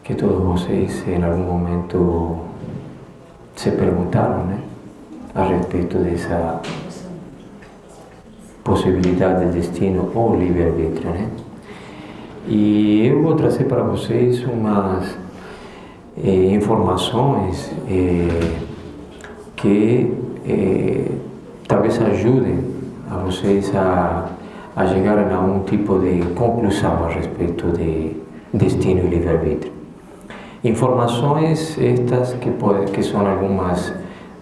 que todos vocês em algum momento se perguntaram, né, a respeito dessa possibilidade de destino ou livre-arbítrio, né? E eu vou trazer para vocês umas informações que talvez ajudem a vocês a chegarem a um tipo de conclusão a respeito de destino e livre-arbítrio. Informações estas que são algumas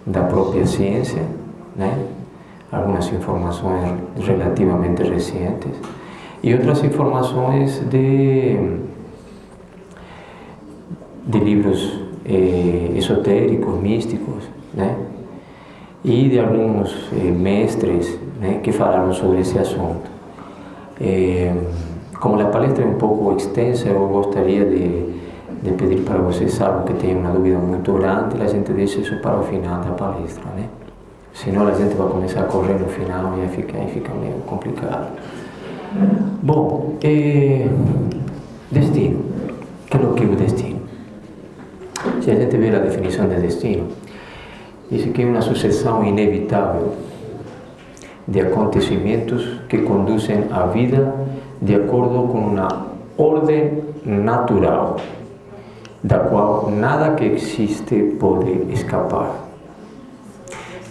da própria ciência, né? Algumas informações relativamente recentes e outras informações de livros esotéricos, místicos, né? E de alguns mestres, né, que falaram sobre esse assunto. Como a palestra é um pouco extensa, eu gostaria de pedir para vocês, algo que tenham uma dúvida muito grande, a gente deixa isso para o final da palestra, né? Senão a gente vai começar a correr no final e aí fica meio complicado. Bom, destino. Que é o que é o destino? Se a gente vê a definição de destino, diz que é uma sucessão inevitável de acontecimentos que conduzem a vida de acordo com uma ordem natural, da qual nada que existe pode escapar.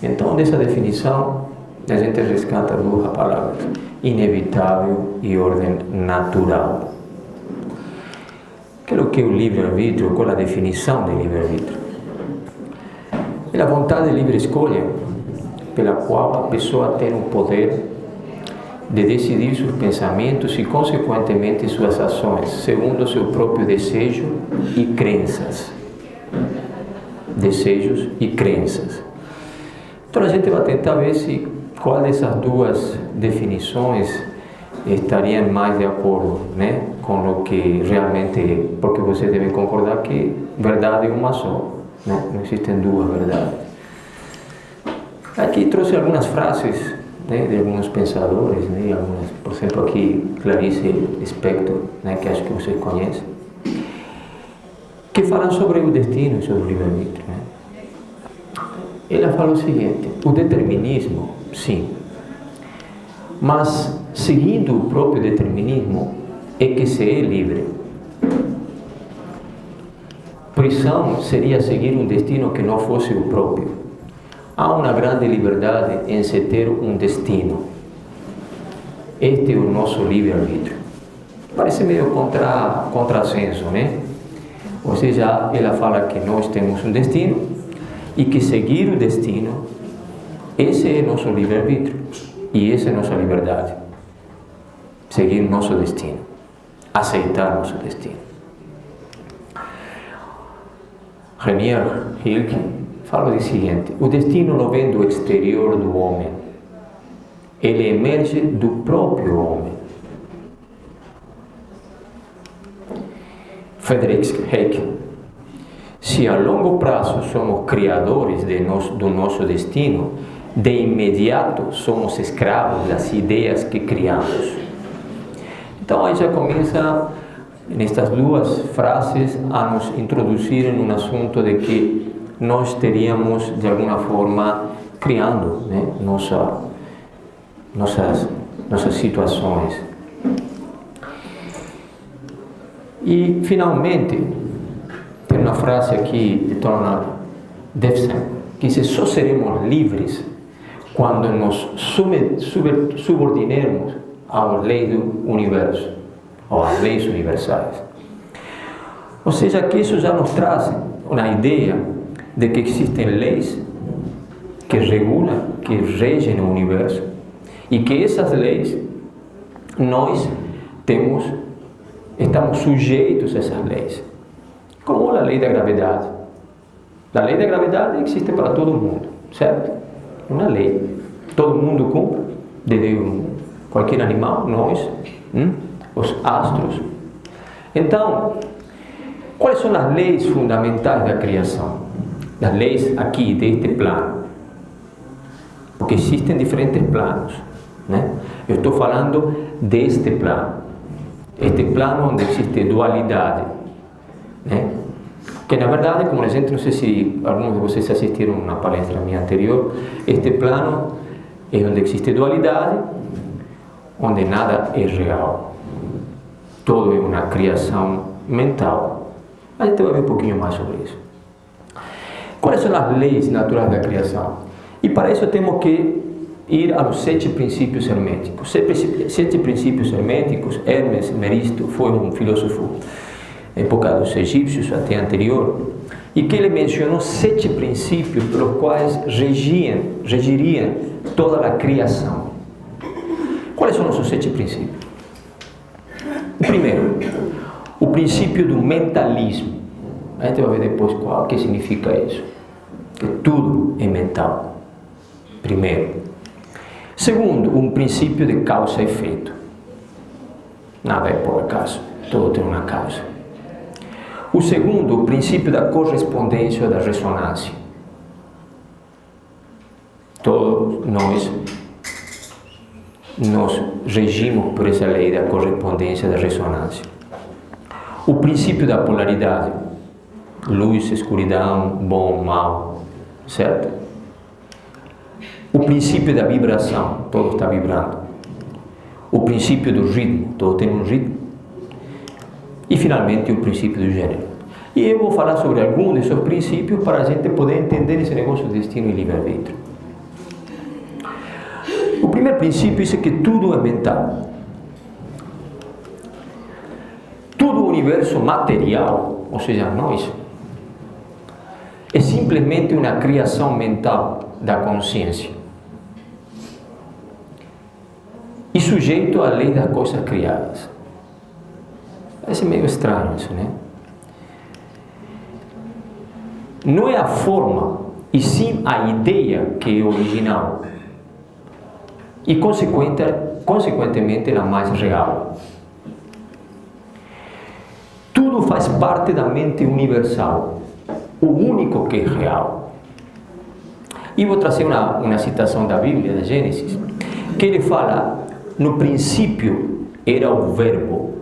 Então, dessa definição, a gente resgata duas palavras: inevitável e ordem natural. Que é o que é o livre-arbítrio? Qual é a definição de livre-arbítrio? É a vontade de livre escolha pela qual a pessoa tem o poder de decidir seus pensamentos e, consequentemente, suas ações, segundo seu próprio desejo e crenças. Desejos e crenças. Então a gente vai tentar ver se qual dessas duas definições estaria mais de acordo, né, com o que realmente, porque você deve concordar que verdade é uma só, né? Não existem duas verdades. Aqui trouxe algumas frases, né, de alguns pensadores, né, algumas, por exemplo, aqui Clarice Lispector, né, que acho que vocês conhecem, que falam sobre o destino e sobre o livre-arbítrio, né? Ela fala o seguinte: o determinismo, sim, mas seguindo o próprio determinismo é que se é livre. Prisão seria seguir um destino que não fosse o próprio. Há uma grande liberdade em se ter um destino. Este é o nosso livre-arbítrio. Parece meio contrassenso, né? Ou seja, ela fala que nós temos um destino e que seguir o destino, esse é nosso livre-arbítrio e essa é nossa liberdade. Seguir nosso destino, aceitar nosso destino. Renier Hilke fala o seguinte: o destino não vem do exterior do homem, ele emerge do próprio homem. Friedrich Hayek: se a longo prazo somos criadores do nosso destino, de imediato somos escravos das ideias que criamos. Então aí já começa, nestas duas frases, a nos introduzir em um assunto de que nós teríamos, de alguma forma, criando, né, nossas situações. E, finalmente, tem uma frase aqui de Donald Devsen, que diz: só seremos livres quando nos subordinemos às leis do universo, ou às leis universais. Ou seja, que isso já nos traz uma ideia de que existem leis que regulam, que regem o universo, e que essas leis nós estamos sujeitos a essas leis, como a lei da gravidade. A lei da gravidade existe para todo mundo, certo? Uma lei. Todo mundo cumpre, desde qualquer animal, nós, os astros. Então, quais são as leis fundamentais da criação? As leis aqui, deste plano. Porque existem diferentes planos, né? Eu estou falando deste plano. Este plano onde existe dualidade. né? Que na verdade, como a gente, não sei se alguns de vocês assistiram a uma palestra minha anterior, este plano é onde existe dualidade, onde nada é real. Todo é uma criação mental. A gente vai ver um pouquinho mais sobre isso. Quais são as leis naturais da criação? E para isso temos que ir aos 7 princípios herméticos. 7 princípios herméticos. Hermes Meristo foi um filósofo época dos egípcios, até anterior, e que ele mencionou 7 princípios pelos quais regiriam toda a criação. Quais são os 7 princípios? O primeiro, o princípio do mentalismo. A gente vai ver depois o que significa isso. Que tudo é mental. Primeiro. Segundo, um princípio de causa e efeito. Nada é por acaso, tudo tem uma causa. O segundo, o princípio da correspondência ou da ressonância. Todos nós regimos por essa lei da correspondência e da ressonância. O princípio da polaridade. Luz, escuridão, bom, mal, certo? O princípio da vibração, todo está vibrando. O princípio do ritmo, todo tem um ritmo. E finalmente o princípio do gênero. E eu vou falar sobre alguns desses princípios para a gente poder entender esse negócio de destino e livre-arbítrio. O primeiro princípio é que tudo é mental. Todo o universo material, ou seja, nós, é simplesmente uma criação mental da consciência. E sujeito à lei das coisas criadas. Parece meio estranho isso, né? Não é a forma, e sim a ideia que é original. E consequentemente ela é mais real. Tudo faz parte da mente universal, o único que é real. E vou trazer uma citação da Bíblia, da Gênesis, que ele fala, no princípio era o verbo.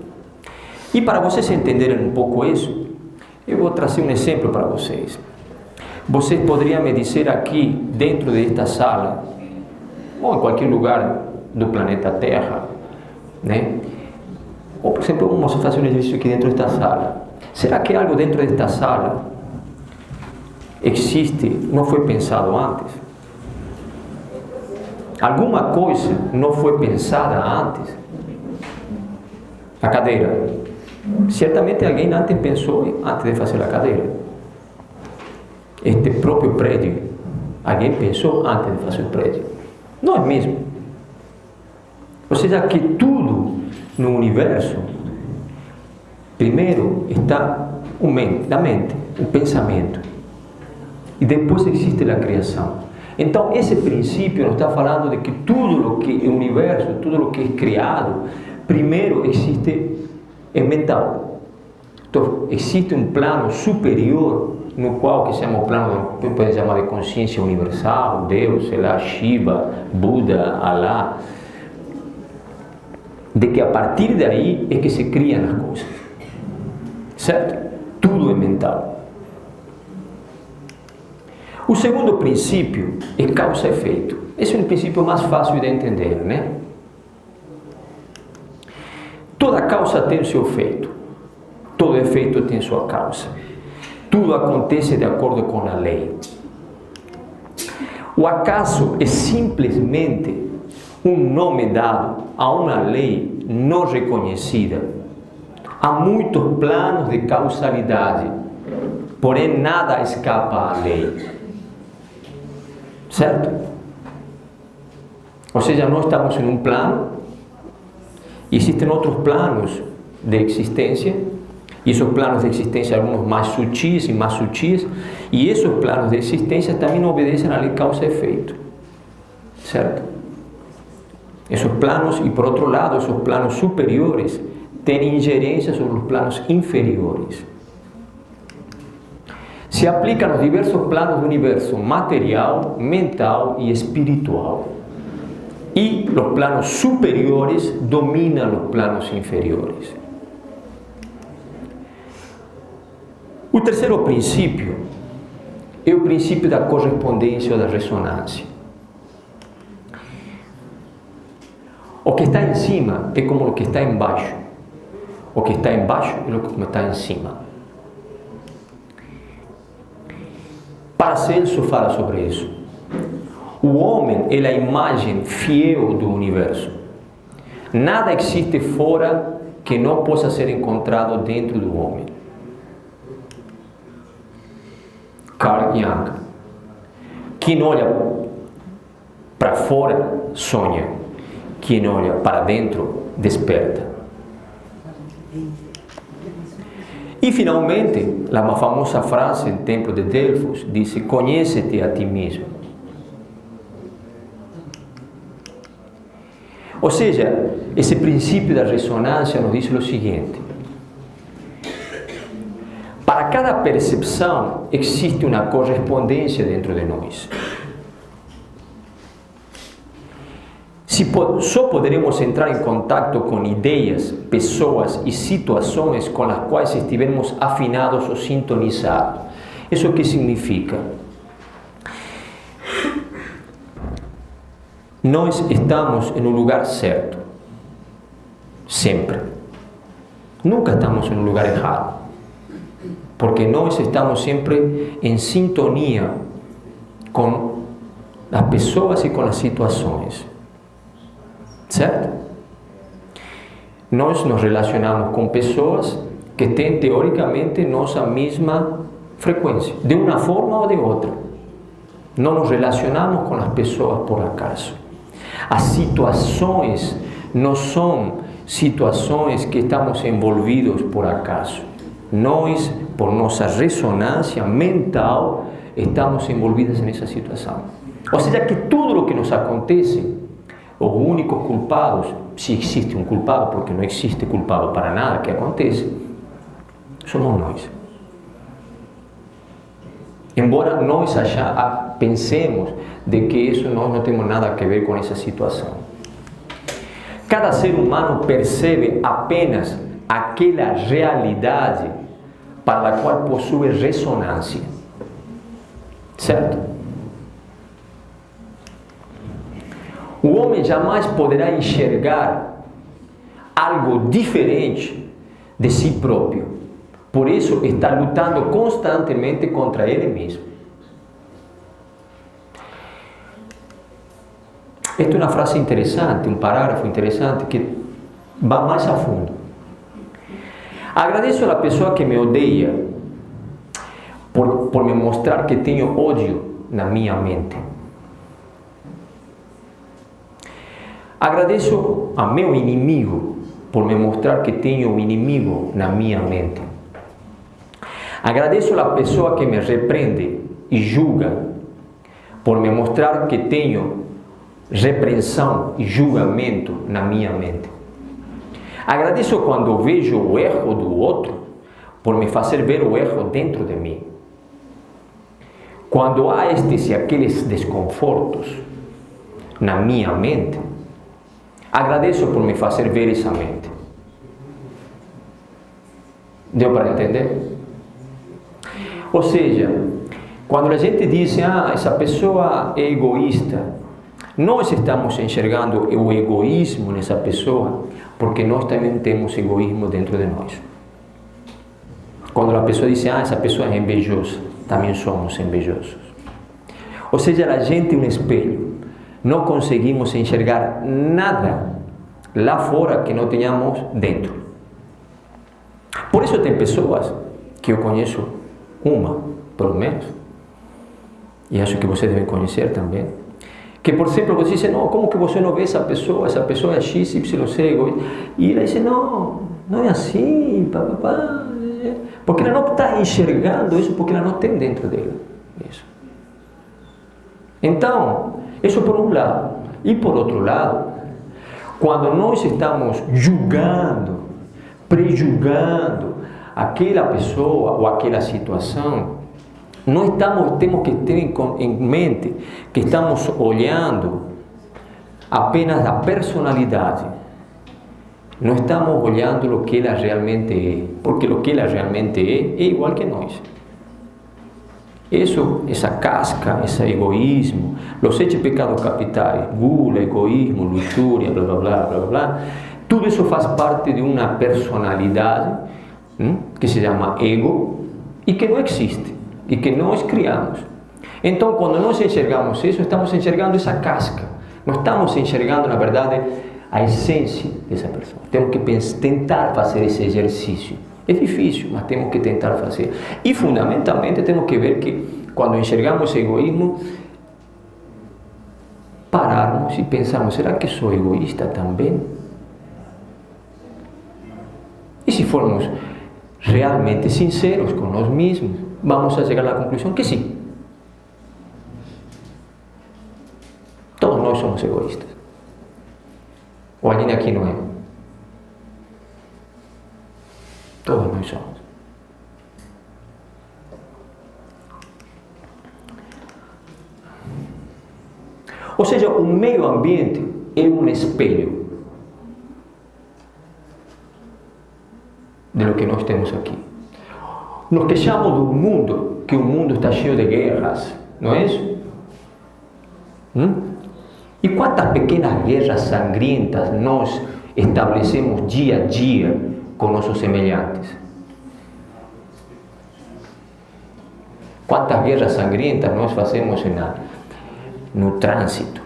E para vocês entenderem um pouco isso, eu vou trazer um exemplo para vocês. Vocês poderiam me dizer aqui, dentro desta sala, ou em qualquer lugar do planeta Terra, né? Ou, por exemplo, vamos fazer um exercício aqui dentro desta sala. Será que algo dentro desta sala existe, não foi pensado antes? Alguma coisa não foi pensada antes? A cadeira. Certamente alguém antes pensou, antes de fazer a cadeira. Este próprio prédio, alguém pensou antes de fazer o prédio. Nós mesmos. Ou seja, que tudo no universo, primeiro está a mente, o pensamento. E depois existe a criação. Então, esse princípio nos está falando de que tudo o que é o universo, tudo o que é criado, primeiro existe é mental. Então, existe um plano superior no qual que se chama o plano, pode chamar de consciência universal, Deus, sei lá, Shiva, Buda, Allah, de que a partir daí é que se criam as coisas, certo? Tudo é mental. O segundo princípio é causa e efeito. Esse é um princípio mais fácil de entender, né? Toda causa tem o seu efeito, todo efeito tem sua causa. Tudo acontece de acordo com a lei. O acaso é simplesmente um nome dado a uma lei não reconhecida. Há muitos planos de causalidade, porém nada escapa à lei. Certo? Ou seja, nós estamos em um plano, existem outros planos de existência, e esses planos de existência, alguns mais sutis, e esses planos de existência também obedecem à lei causa e efeito. Certo? Esses planos, e por outro lado, esses planos superiores têm ingerência sobre os planos inferiores. Se aplica nos diversos planos do universo material, mental e espiritual. E os planos superiores dominam os planos inferiores. O terceiro princípio é o princípio da correspondência ou da ressonância. O que está em cima é como o que está embaixo. O que está embaixo é como está em cima. Paracelso fala sobre isso. O homem é a imagem fiel do universo. Nada existe fora que não possa ser encontrado dentro do homem. Carl Jung. Quem olha para fora sonha. Quem olha para dentro desperta. E finalmente, a famosa frase do Templo de Delfos diz: conhece-te a ti mesmo. Ou seja, esse princípio da ressonância nos diz o seguinte: para cada percepção existe uma correspondência dentro de nós. Só poderemos entrar em contato com ideias, pessoas e situações com as quais estivermos afinados ou sintonizados. Isso o que significa? Nós estamos em um lugar certo. Sempre. Nunca estamos em um lugar errado. Porque nós estamos sempre em sintonia com as pessoas e com as situações. Certo? Nós nos relacionamos com pessoas que têm teoricamente nossa mesma frequência, de uma forma ou de outra. Não nos relacionamos com as pessoas por acaso. As situações não são situações que estamos envolvidos por acaso. Nós, por nossa ressonância mental, estamos envolvidos nessa situação. Ou seja, que tudo o que nos acontece, os únicos culpados, se existe um culpado, porque não existe culpado para nada que acontece, somos nós. Embora nós pensemos de que isso nós não temos nada a ver com essa situação. Cada ser humano percebe apenas aquela realidade para a qual possui ressonância. Certo? O homem jamais poderá enxergar algo diferente de si próprio. Por isso, está lutando constantemente contra ele mesmo. Esta é uma frase interessante, um parágrafo interessante que vai mais a fundo. Agradeço à pessoa que me odeia por me mostrar que tenho ódio na minha mente. Agradeço a meu inimigo por me mostrar que tenho um inimigo na minha mente. Agradeço a pessoa que me repreende e julga por me mostrar que tenho repreensão e julgamento na minha mente. Agradeço quando vejo o erro do outro por me fazer ver o erro dentro de mim. Quando há estes e aqueles desconfortos na minha mente, agradeço por me fazer ver essa mente. Deu para entender? Ou seja, quando a gente diz, essa pessoa é egoísta, nós estamos enxergando o egoísmo nessa pessoa, porque nós também temos egoísmo dentro de nós. Quando a pessoa diz, essa pessoa é invejosa, também somos invejosos. Ou seja, a gente é um espelho. Não conseguimos enxergar nada lá fora que não tenhamos dentro. Por isso tem pessoas que eu conheço, uma, pelo menos, e acho que você deve conhecer também, que, por exemplo, você diz, não, como que você não vê essa pessoa é X, Y, Z, e ela diz, não é assim, papapá, porque ela não está enxergando isso, porque ela não tem dentro dela isso. Então, isso por um lado. E por outro lado, quando nós estamos julgando, prejulgando aquela pessoa ou aquela situação, nós temos que ter em mente que estamos olhando apenas a personalidade, não estamos olhando o que ela realmente é, porque o que ela realmente é igual que nós. Isso, essa casca, esse egoísmo, os 7 pecados capitais, gula, egoísmo, luxúria, blá blá blá blá blá, tudo isso faz parte de uma personalidade que se chama ego e que não existe e que nós criamos. Então, quando nós enxergamos isso, estamos enxergando essa casca, não estamos enxergando, na verdade, a essência dessa pessoa. Temos que tentar fazer esse exercício. É difícil, mas temos que tentar fazer. E, fundamentalmente, temos que ver que, quando enxergamos egoísmo, pararmos e pensarmos, será que sou egoísta também? E se formos realmente sinceros com nós mesmos, vamos a chegar à conclusão que sim. Todos nós somos egoístas. Ou alguém aqui não é? Todos nós somos. Ou seja, o meio ambiente é um espelho de lo que nós temos aqui. Nos queixamos do mundo, que o mundo está cheio de guerras, não é isso? E quantas pequenas guerras sangrentas nós estabelecemos dia a dia com nossos semelhantes? Quantas guerras sangrentas nós fazemos no trânsito?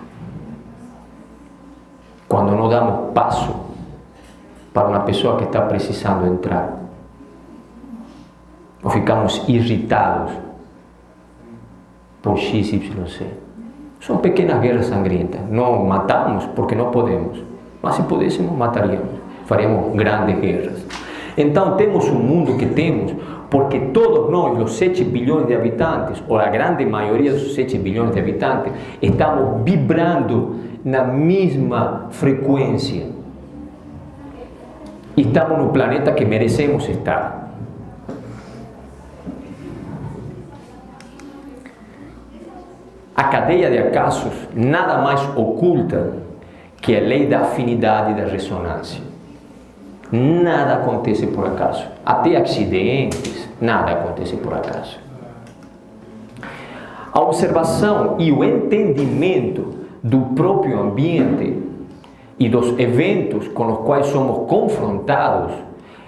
Quando não damos passo para uma pessoa que está precisando entrar. Ou ficamos irritados por XYZ. São pequenas guerras sangrentas. Não matamos porque não podemos. Mas se pudéssemos, mataríamos. Faríamos grandes guerras. Então temos o mundo que temos porque todos nós, os 7 bilhões de habitantes, ou a grande maioria dos 7 bilhões de habitantes, estamos vibrando na mesma frequência. Estamos no planeta que merecemos estar. A cadeia de acasos nada mais oculta que a lei da afinidade e da ressonância. Nada acontece por acaso. Até acidentes, nada acontece por acaso. A observação e o entendimento do próprio ambiente e dos eventos com os quais somos confrontados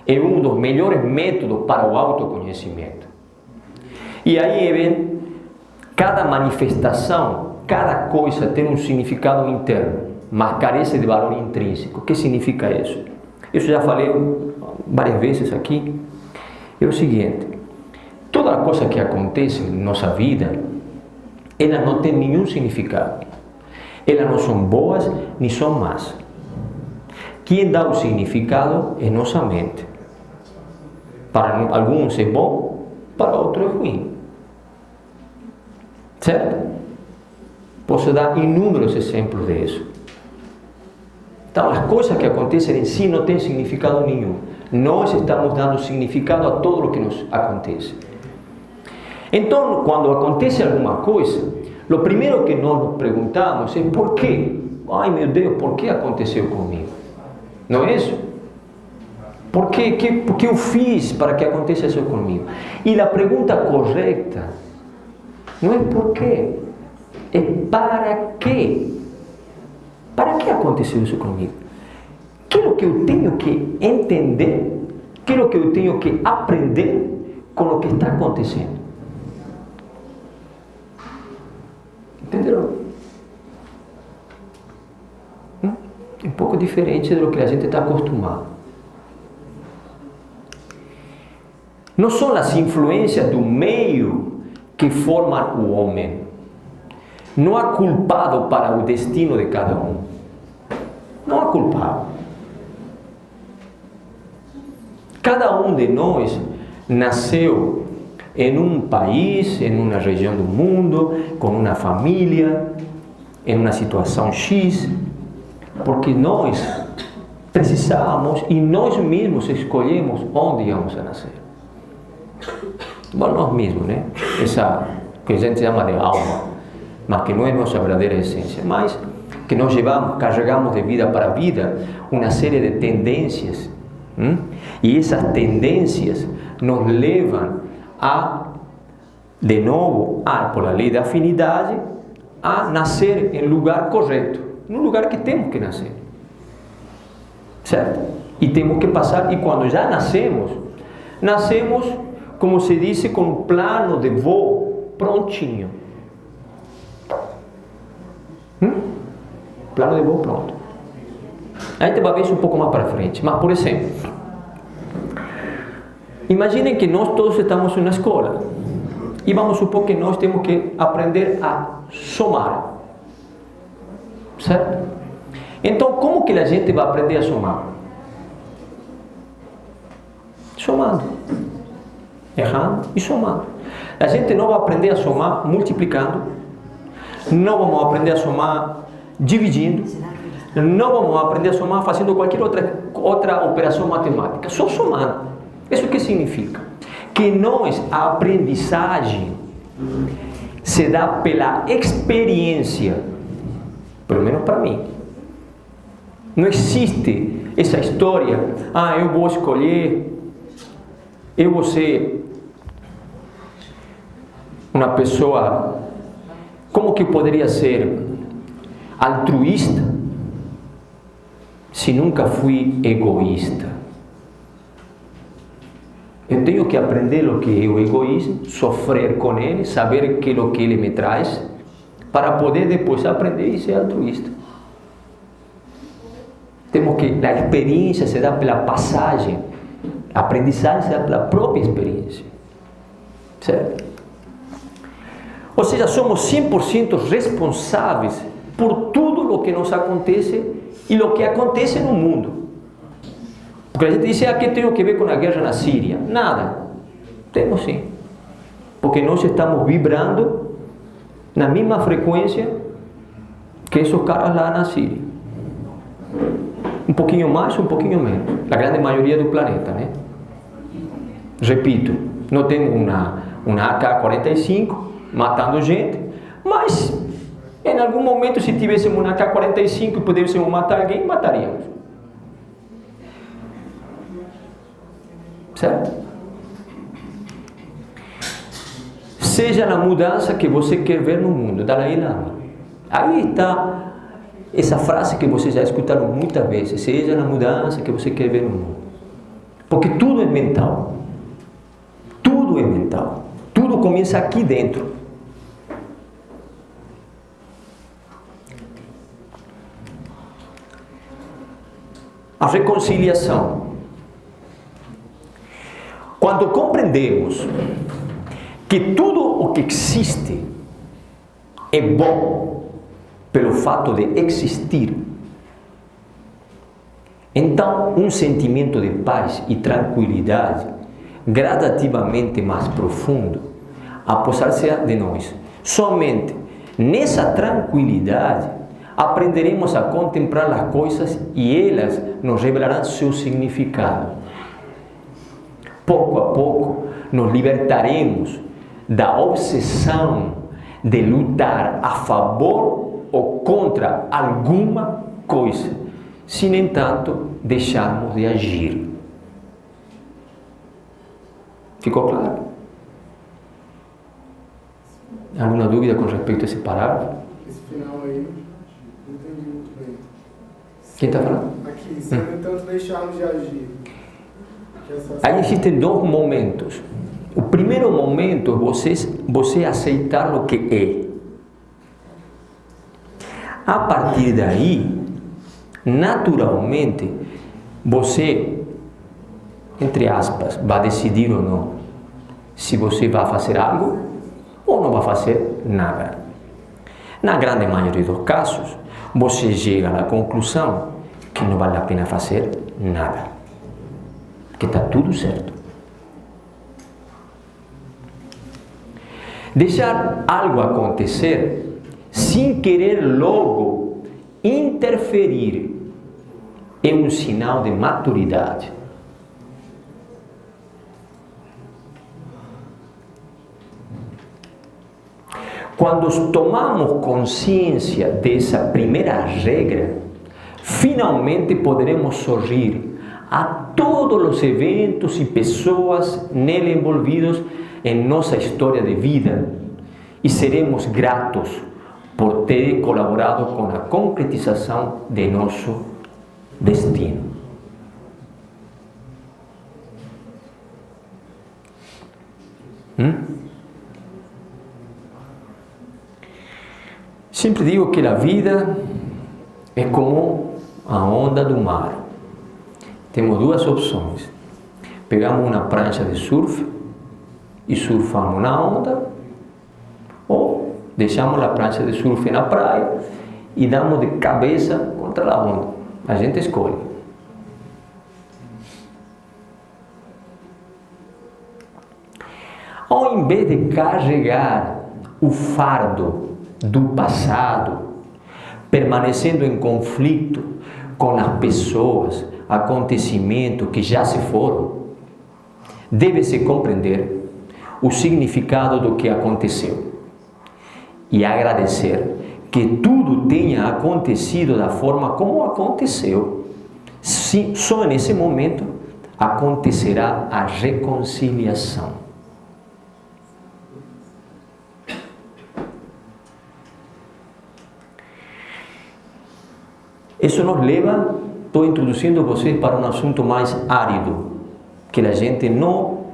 é um dos melhores métodos para o autoconhecimento. E aí vem, cada manifestação, cada coisa tem um significado interno, mas carece de valor intrínseco. O que significa isso? Isso já falei várias vezes aqui. É o seguinte: toda coisa que acontece em nossa vida, ela não tem nenhum significado. Elas não são boas nem são más. Quem dá o significado é nossa mente. Para alguns é bom, para outros é ruim. Certo? Posso dar inúmeros exemplos disso. Então, as coisas que acontecem em si não têm significado nenhum. Nós estamos dando significado a tudo o que nos acontece. Então, quando acontece alguma coisa, o primeiro que nós nos perguntamos é por quê? Ai meu Deus, por que aconteceu comigo? Não é isso? Por que eu fiz para que acontecesse comigo? E a pergunta correta não é por quê, é para quê? Para que aconteceu isso comigo? Que é o que eu tenho que entender? Que é o que eu tenho que aprender com o que está acontecendo? Entenderam? É um pouco diferente do que a gente está acostumado. Não são as influências do meio que formam o homem. Não há culpado para o destino de cada um. Não há culpado. Cada um de nós nasceu em um país, em uma região do mundo, com uma família, em uma situação X, porque nós precisávamos e nós mesmos escolhemos onde íamos a nascer. Bom, nós mesmos, né? Essa que a gente chama de alma, mas que não é nossa verdadeira essência. Mas que nós carregamos de vida para vida uma série de tendências, e essas tendências nos levam a, de novo, por a lei da afinidade, a nascer em lugar correto, no lugar que temos que nascer, certo? E temos que passar, e quando já nascemos, como se diz, com um plano de voo prontinho. Plano de voo pronto. A gente vai ver isso um pouco mais para frente. Mas, por exemplo, imaginem que nós todos estamos na escola e vamos supor que nós temos que aprender a somar, certo? Então, como que a gente vai aprender a somar? Somando, errando e somando. A gente não vai aprender a somar multiplicando, não vamos aprender a somar dividindo, não vamos aprender a somar fazendo qualquer outra operação matemática, só somando. Isso que significa? Que a aprendizagem se dá pela experiência, pelo menos para mim. Não existe essa história, eu vou escolher, eu vou ser uma pessoa, como que poderia ser altruísta se nunca fui egoísta? Eu tenho que aprender o que é o egoísmo, sofrer com ele, saber o que ele me traz, para poder depois aprender e ser altruísta. Temos que, a experiência se dá pela passagem, a aprendizagem se dá pela própria experiência, certo? Ou seja, somos 100% responsáveis por tudo o que nos acontece e o que acontece no mundo. Porque a gente diz, que tem que ver com a guerra na Síria? Nada. Temos sim. Porque nós estamos vibrando na mesma frequência que esses caras lá na Síria. Um pouquinho mais, um pouquinho menos. A grande maioria do planeta, né? Repito, não temos uma AK-45 matando gente, mas em algum momento, se tivéssemos uma AK-45 e pudéssemos matar alguém, mataríamos. Certo? Seja na mudança que você quer ver no mundo, Dalai Lama. Aí está essa frase que vocês já escutaram muitas vezes. Seja na mudança que você quer ver no mundo. Porque tudo é mental. Tudo é mental. Tudo começa aqui dentro. A reconciliação. Quando compreendemos que tudo o que existe é bom pelo fato de existir, então um sentimento de paz e tranquilidade gradativamente mais profundo apossar-se de nós. Somente nessa tranquilidade aprenderemos a contemplar as coisas e elas nos revelarão seu significado. Pouco a pouco nos libertaremos da obsessão de lutar a favor ou contra alguma coisa, se, no entanto, deixarmos de agir. Ficou claro? Alguma dúvida com respeito a esse parágrafo? Esse final aí, não entendi muito bem. Quem está falando? Aqui, se, no entanto, deixarmos de agir. Aí existem dois momentos. O primeiro momento é você aceitar o que é. A partir daí, naturalmente, você, entre aspas, vai decidir ou não se você vai fazer algo ou não vai fazer nada. Na grande maioria dos casos, você chega à conclusão que não vale a pena fazer nada. Que está tudo certo. Deixar algo acontecer sem querer logo interferir é um sinal de maturidade. Quando tomamos consciência dessa primeira regra, finalmente poderemos sorrir a todos os eventos e pessoas nele envolvidos em nossa história de vida e seremos gratos por ter colaborado com a concretização de nosso destino. Sempre digo que a vida é como a onda do mar. Temos duas opções. Pegamos uma prancha de surf e surfamos na onda, ou deixamos a prancha de surf na praia e damos de cabeça contra a onda. A gente escolhe. Ao invés de carregar o fardo do passado, permanecendo em conflito com as pessoas, acontecimentos que já se foram, deve-se compreender o significado do que aconteceu e agradecer que tudo tenha acontecido da forma como aconteceu. Só nesse momento acontecerá a reconciliação. Isso nos leva, estou introduzindo vocês para um assunto mais árido, que a gente não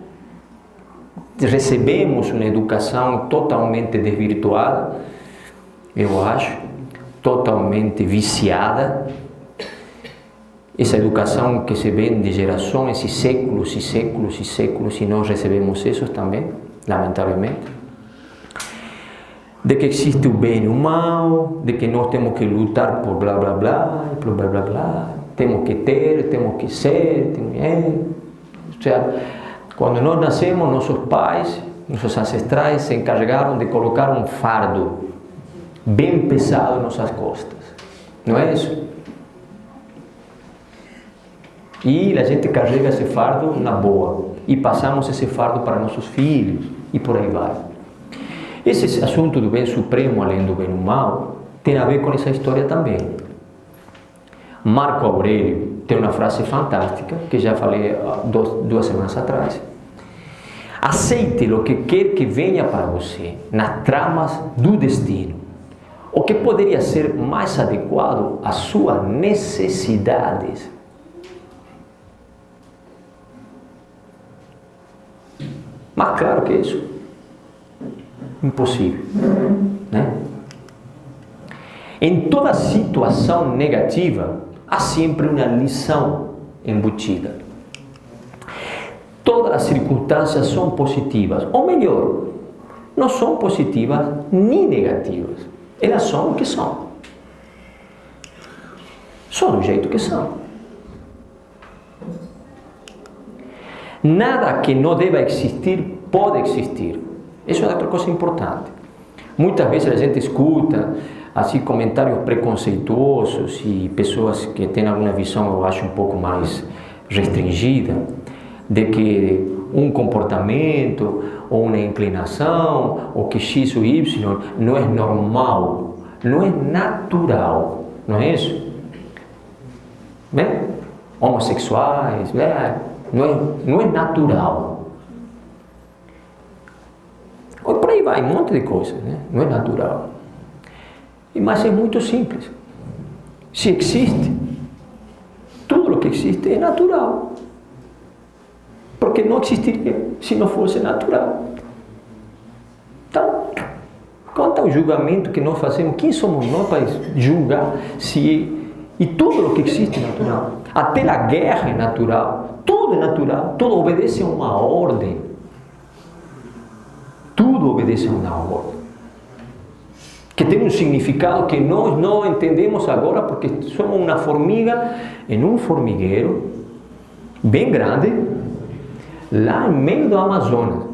recebemos uma educação totalmente desvirtuada, eu acho, totalmente viciada. Essa educação que se vem de gerações e séculos e séculos e séculos, e nós recebemos isso também, lamentavelmente. De que existe o bem e o mal, de que nós temos que lutar por blá blá blá, por blá blá blá, temos que ter, temos que ser, ou seja, quando nós nascemos, nossos pais, nossos ancestrais se encarregaram de colocar um fardo bem pesado em nossas costas, não é isso? E a gente carrega esse fardo na boa, e passamos esse fardo para nossos filhos, e por aí vai. Esse assunto do bem supremo, além do bem e do mal, tem a ver com essa história também. Marco Aurélio tem uma frase fantástica, que já falei duas semanas atrás. Aceite o que quer que venha para você, nas tramas do destino, o que poderia ser mais adequado às suas necessidades. Mas claro que isso impossível, né? Em toda situação negativa há sempre uma lição embutida. Todas as circunstâncias são positivas, ou melhor, não são positivas nem negativas. Elas são o que são. São do jeito que são. Nada que não deva existir pode existir. Isso é outra coisa importante. Muitas vezes a gente escuta assim comentários preconceituosos e pessoas que têm alguma visão, eu acho, um pouco mais restringida, de que um comportamento ou uma inclinação ou que X ou Y não é normal, não é natural, não é isso? Né? Homossexuais, né? Não é natural. Por aí vai, um monte de coisas, né? Não é natural. Mas é muito simples. Se existe, tudo o que existe é natural. Porque não existiria se não fosse natural. Então, quanto ao julgamento que nós fazemos, quem somos nós para julgar se... E tudo o que existe é natural. Até a guerra é natural. Tudo é natural. Tudo obedece a uma ordem. Tudo obedece a uma ordem, que tem um significado que nós não entendemos agora, porque somos uma formiga em um formigueiro bem grande, lá no meio do Amazonas.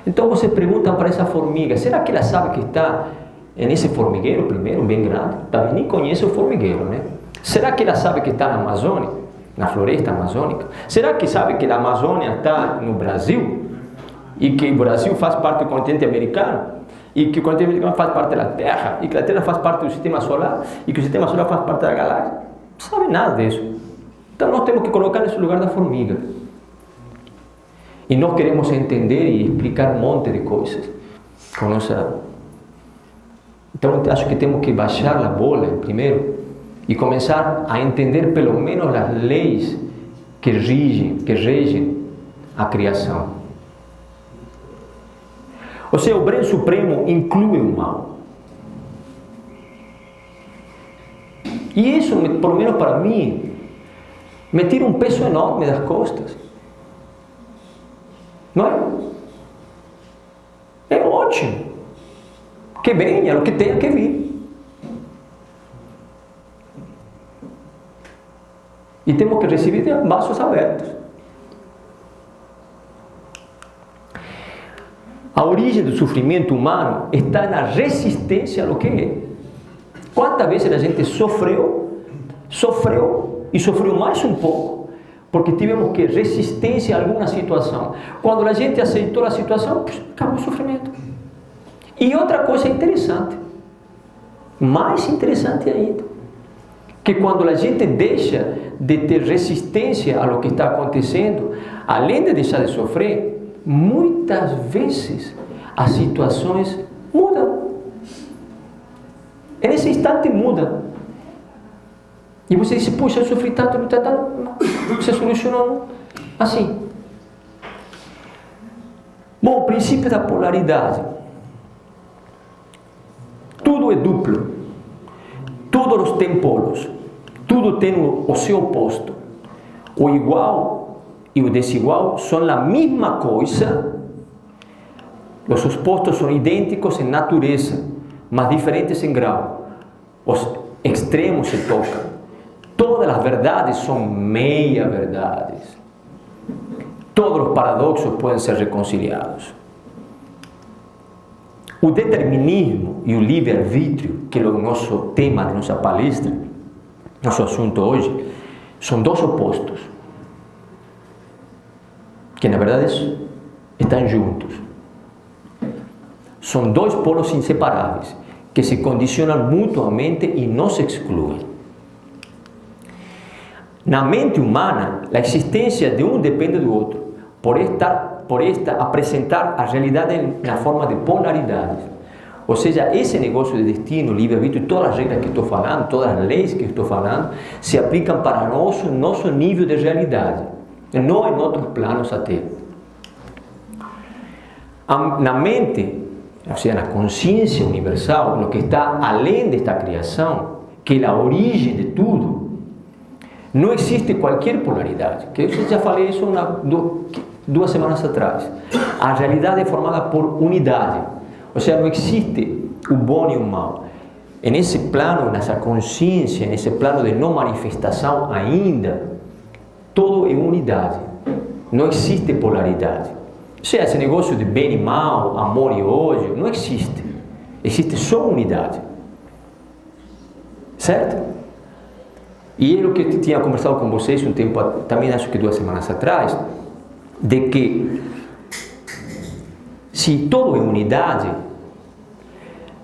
Então você pergunta para essa formiga, será que ela sabe que está nesse formigueiro primeiro, bem grande? Talvez nem conheça o formigueiro, né? Será que ela sabe que está na Amazônia, na floresta amazônica? Será que sabe que a Amazônia está no Brasil? E que o Brasil faz parte do continente americano? e que quando ele faz parte da Terra, e que a Terra faz parte do Sistema Solar, e que o Sistema Solar faz parte da galáxia. Não sabe nada disso. Então nós temos que colocar nesse lugar da formiga. E nós queremos entender e explicar um monte de coisas com nossa... Então acho que temos que baixar a bola primeiro e começar a entender pelo menos as leis que regem a criação. Ou seja, o bem supremo inclui o mal. E isso, pelo menos para mim, me tira um peso enorme das costas. Não é? É ótimo. Que venha, o que tenha que vir. E temos que receber de braços abertos. A origem do sofrimento humano está na resistência ao que é. Quantas vezes a gente sofreu e sofreu mais um pouco, porque tivemos que resistência a alguma situação. Quando a gente aceitou a situação, acabou o sofrimento. E outra coisa interessante, mais interessante ainda, que quando a gente deixa de ter resistência ao que está acontecendo, além de deixar de sofrer, muitas vezes as situações mudam. Nesse instante muda. E você diz, puxa, eu sofri tanto, você solucionou assim. Bom, o princípio da polaridade. Tudo é duplo. Todos têm polos. Tudo tem o seu oposto. O igual e o desigual são a mesma coisa. Os opostos são idênticos em natureza, mas diferentes em grau. Os extremos se tocam. Todas as verdades são meia-verdades. Todos os paradoxos podem ser reconciliados. O determinismo e o livre-arbítrio, que é o nosso tema de nossa palestra, nosso assunto hoje, são dois opostos, que na verdade estão juntos. São dois polos inseparáveis, que se condicionam mutuamente e não se excluem. Na mente humana, a existência de um depende do outro, por esta apresentar a realidade na forma de polaridades. Ou seja, esse negócio de destino, livre-arbítrio, todas as regras que estou falando, todas as leis que estou falando, se aplicam para nosso nível de realidade, não em outros planos até. Na mente, ou seja, na consciência universal, no que está além desta criação, que é a origem de tudo, não existe qualquer polaridade. Que eu já falei isso 2 semanas atrás. A realidade é formada por unidade. Ou seja, não existe o bom e o mal. Nesse plano, nessa consciência, nesse plano de não manifestação ainda, tudo é unidade. Não existe polaridade. Ou seja, esse negócio de bem e mal, amor e ódio, não existe. Existe só unidade. Certo? E é o que eu tinha conversado com vocês um tempo, também acho que 2 semanas atrás, de que se tudo é unidade,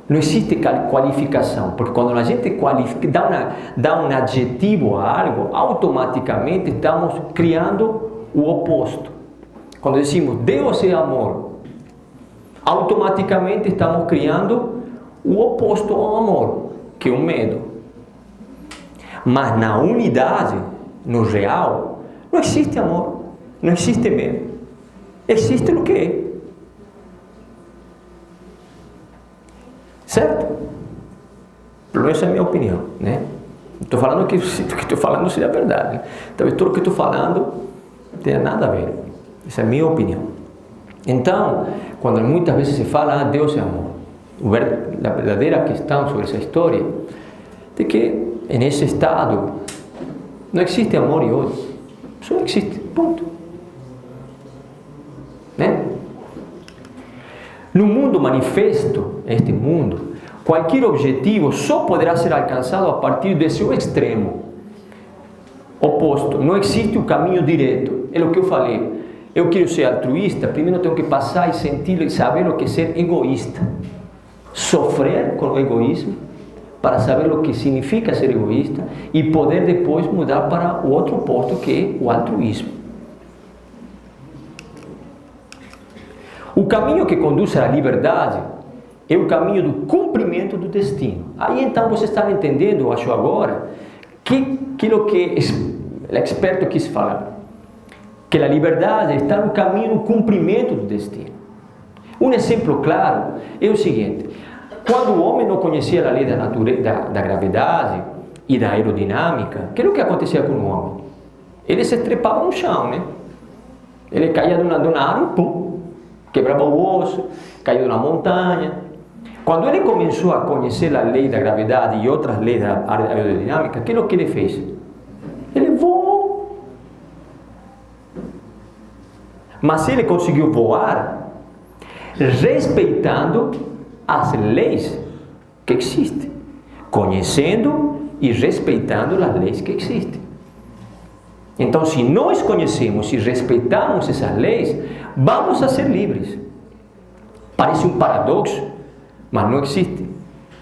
não existe qualificação, porque quando a gente dá um adjetivo a algo, automaticamente estamos criando o oposto. Quando decimos Deus é amor, automaticamente estamos criando o oposto ao amor, que é o medo. Mas na unidade, no real, não existe amor, não existe medo. Existe o que é. Certo? Pelo menos é a minha opinião, né? Estou falando que o que estou falando seja verdade. Talvez tudo o que estou falando não tenha nada a ver. Essa é a minha opinião. Então, quando muitas vezes se fala, Deus é amor, a verdadeira questão sobre essa história de que nesse estado não existe amor e ódio, só existe, ponto. Né? No mundo manifesto, este mundo, qualquer objetivo só poderá ser alcançado a partir desse extremo oposto. Não existe o caminho direto. É o que eu falei. Eu quero ser altruísta, primeiro tenho que passar e sentir e saber o que é ser egoísta. sofrer com o egoísmo, para saber o que significa ser egoísta e poder depois mudar para o outro oposto, que é o altruísmo. O caminho que conduz à liberdade é o caminho do cumprimento do destino. Aí então você está entendendo, eu acho agora, que aquilo que o experto quis falar, que a liberdade está no caminho do cumprimento do destino. Um exemplo claro é o seguinte: quando o homem não conhecia a lei da gravidade e da aerodinâmica, o que era o que acontecia com o homem? Ele se trepava no chão, né? Ele caía de uma árvore, pum, quebrava o osso, caía de uma montanha. Quando ele começou a conhecer a lei da gravidade e outras leis da aerodinâmica, o que é o que ele fez? Ele voou. Mas ele conseguiu voar respeitando as leis que existem, conhecendo e respeitando as leis que existem. Então, se nós conhecemos e respeitamos essas leis, vamos a ser livres. Parece um paradoxo, mas não existe,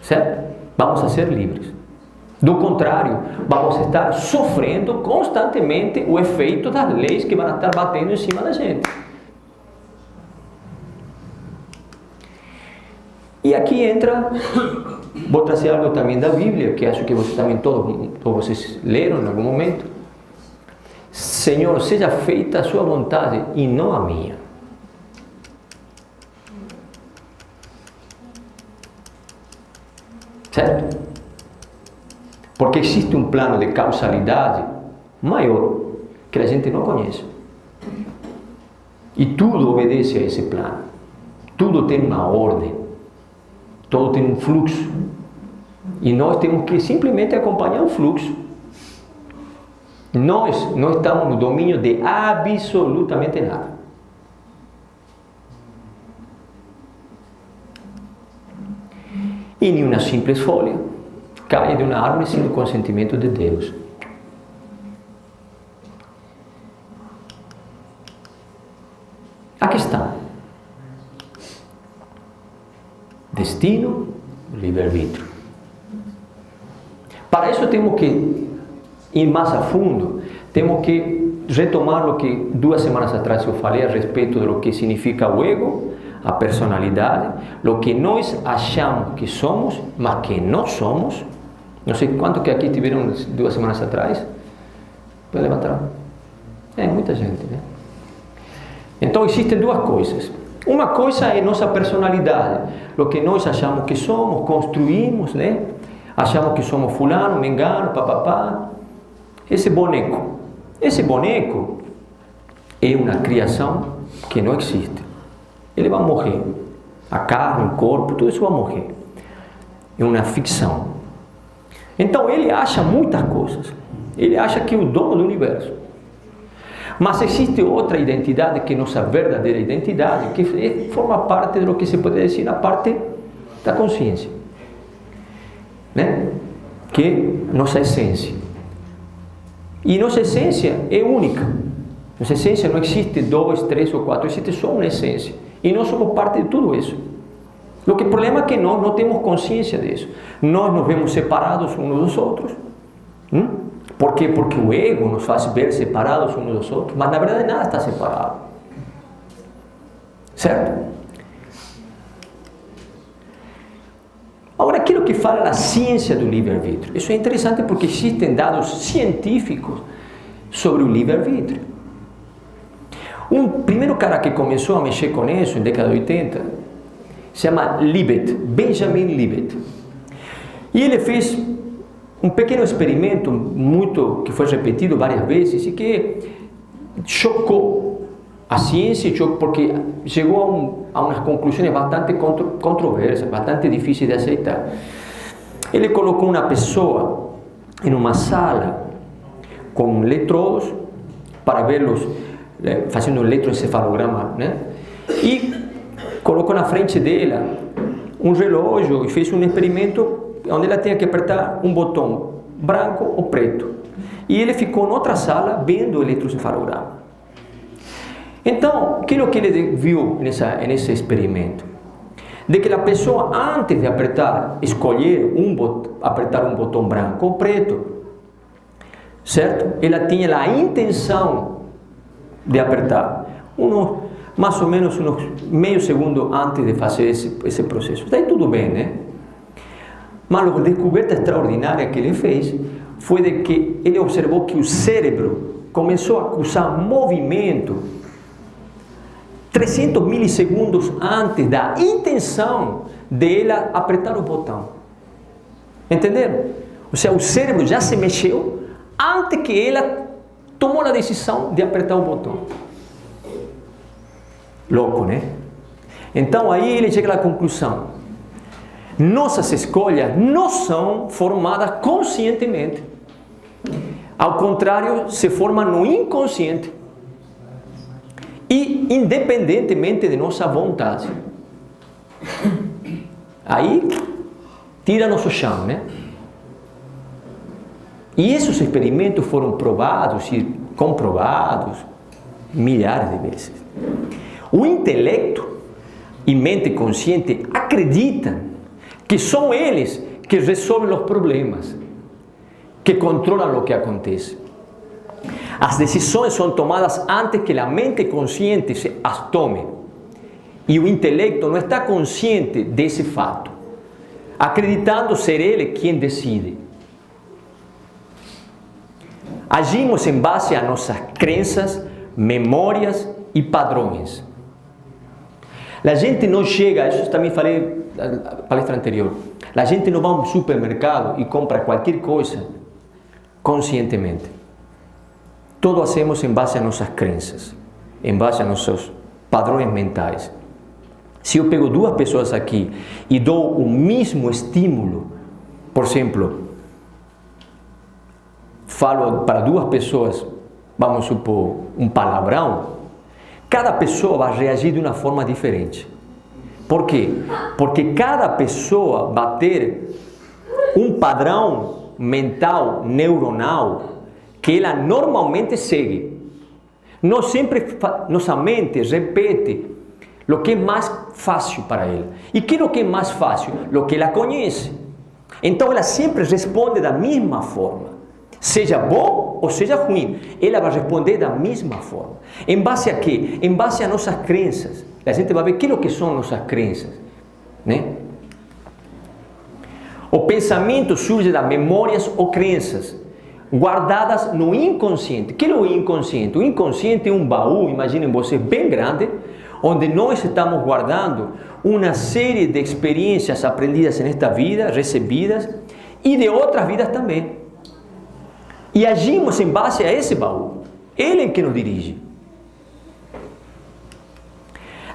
certo? Vamos a ser livres. Do contrário, vamos estar sofrendo constantemente o efeito das leis que vão estar batendo em cima da gente. E aqui entra, vou trazer algo também da Bíblia, que acho que você também, todos vocês leram em algum momento. Senhor, seja feita a sua vontade e não a minha. Certo? Porque existe um plano de causalidade maior que a gente não conhece. E tudo obedece a esse plano. Tudo tem uma ordem. Tudo tem um fluxo. E nós temos que simplesmente acompanhar o fluxo. Nós não estamos no domínio de absolutamente nada. E nenhuma simples folha cai de uma árvore sem o consentimento de Deus. A questão: destino, livre-arbítrio. Para isso temos que ir mais a fundo, temos que retomar o que 2 semanas atrás eu falei a respeito do que significa o ego, a personalidade, o que nós achamos que somos, mas que não somos. Não sei quanto que aqui tiveram 2 semanas atrás. Pode levantar? Muita gente, né? Então existem 2 coisas. Uma coisa é nossa personalidade, o que nós achamos que somos, construímos, né? Achamos que somos fulano, mengano, papapá. Esse boneco é uma criação que não existe. Ele vai morrer. A carne, o corpo, tudo isso vai morrer. É uma ficção. Então ele acha muitas coisas. Ele acha que é o dono do universo. Mas existe outra identidade, que é nossa verdadeira identidade, que forma parte do que se pode dizer a parte da consciência, né? Que é nossa essência. E nossa essência é única. Nossa essência não existe 2, 3 ou 4, existe só uma essência. E nós somos parte de tudo isso. O problema é que nós não temos consciência disso. Nós nos vemos separados uns dos outros. Por quê? Porque o ego nos faz ver separados uns dos outros, mas na verdade nada está separado. Certo? Agora, aquilo que fala a ciência do livre-arbítrio, isso é interessante porque existem dados científicos sobre o livre-arbítrio. Um primeiro cara que começou a mexer com isso, em década de 80, se chama Libet, Benjamin Libet. E ele fez um pequeno experimento, que foi repetido várias vezes, e que chocou a ciência, porque chegou a umas conclusões bastante controversas, bastante difíceis de aceitar. Ele colocou uma pessoa em uma sala com eletrodos para vê-los fazendo um eletroencefalograma, né? E colocou na frente dela um relógio e fez um experimento onde ela tinha que apertar um botão branco ou preto. E ele ficou em outra sala vendo o eletroencefalograma. Então, o que ele viu nesse experimento? de que a pessoa, antes de escolher apertar um botão branco ou preto, certo? Ela tinha a intenção de apertar, mais ou menos uns meio segundo antes de fazer esse processo. Daí tudo bem, né? Mas a descoberta extraordinária que ele fez foi de que ele observou que o cérebro começou a acusar movimento 300 milissegundos antes da intenção dela apertar o botão. Entenderam? Ou seja, o cérebro já se mexeu antes que ela tomou a decisão de apertar o botão. Louco, né? Então aí ele chega à conclusão: nossas escolhas não são formadas conscientemente. Ao contrário, se formam no inconsciente. E independentemente de nossa vontade. Aí tira nosso chão, né? E esses experimentos foram provados e comprovados milhares de vezes. O intelecto e mente consciente acreditam que são eles que resolvem os problemas, que controlam o que acontece. As decisões são tomadas antes que a mente consciente as tome. E o intelecto não está consciente desse fato, acreditando ser ele quem decide. Agimos em base a nossas crenças, memórias e padrões. A gente não chega, isso também falei na palestra anterior, a gente não vai a um supermercado e compra qualquer coisa conscientemente. Tudo hacemos em base a nossas crenças, em base a nossos padrões mentais. Se eu pego duas pessoas aqui e dou o mesmo estímulo, por exemplo, falo para duas pessoas, vamos supor, um palavrão, cada pessoa vai reagir de uma forma diferente. Por quê? Porque cada pessoa vai ter um padrão mental, neuronal, que ela normalmente segue. Não sempre nossa mente repete o que é mais fácil para ela. E que é o que é mais fácil? O que ela conhece. Então ela sempre responde da mesma forma. Seja bom ou seja ruim, ela vai responder da mesma forma. Em base a quê? Em base a nossas crenças. A gente vai ver o que são nossas crenças, né? O pensamento surge das memórias ou crenças guardadas no inconsciente. O que é o inconsciente? O inconsciente é um baú, imaginem vocês, bem grande, onde nós estamos guardando uma série de experiências aprendidas nesta vida, recebidas, e de outras vidas também. E agimos em base a esse baú. Ele é que nos dirige.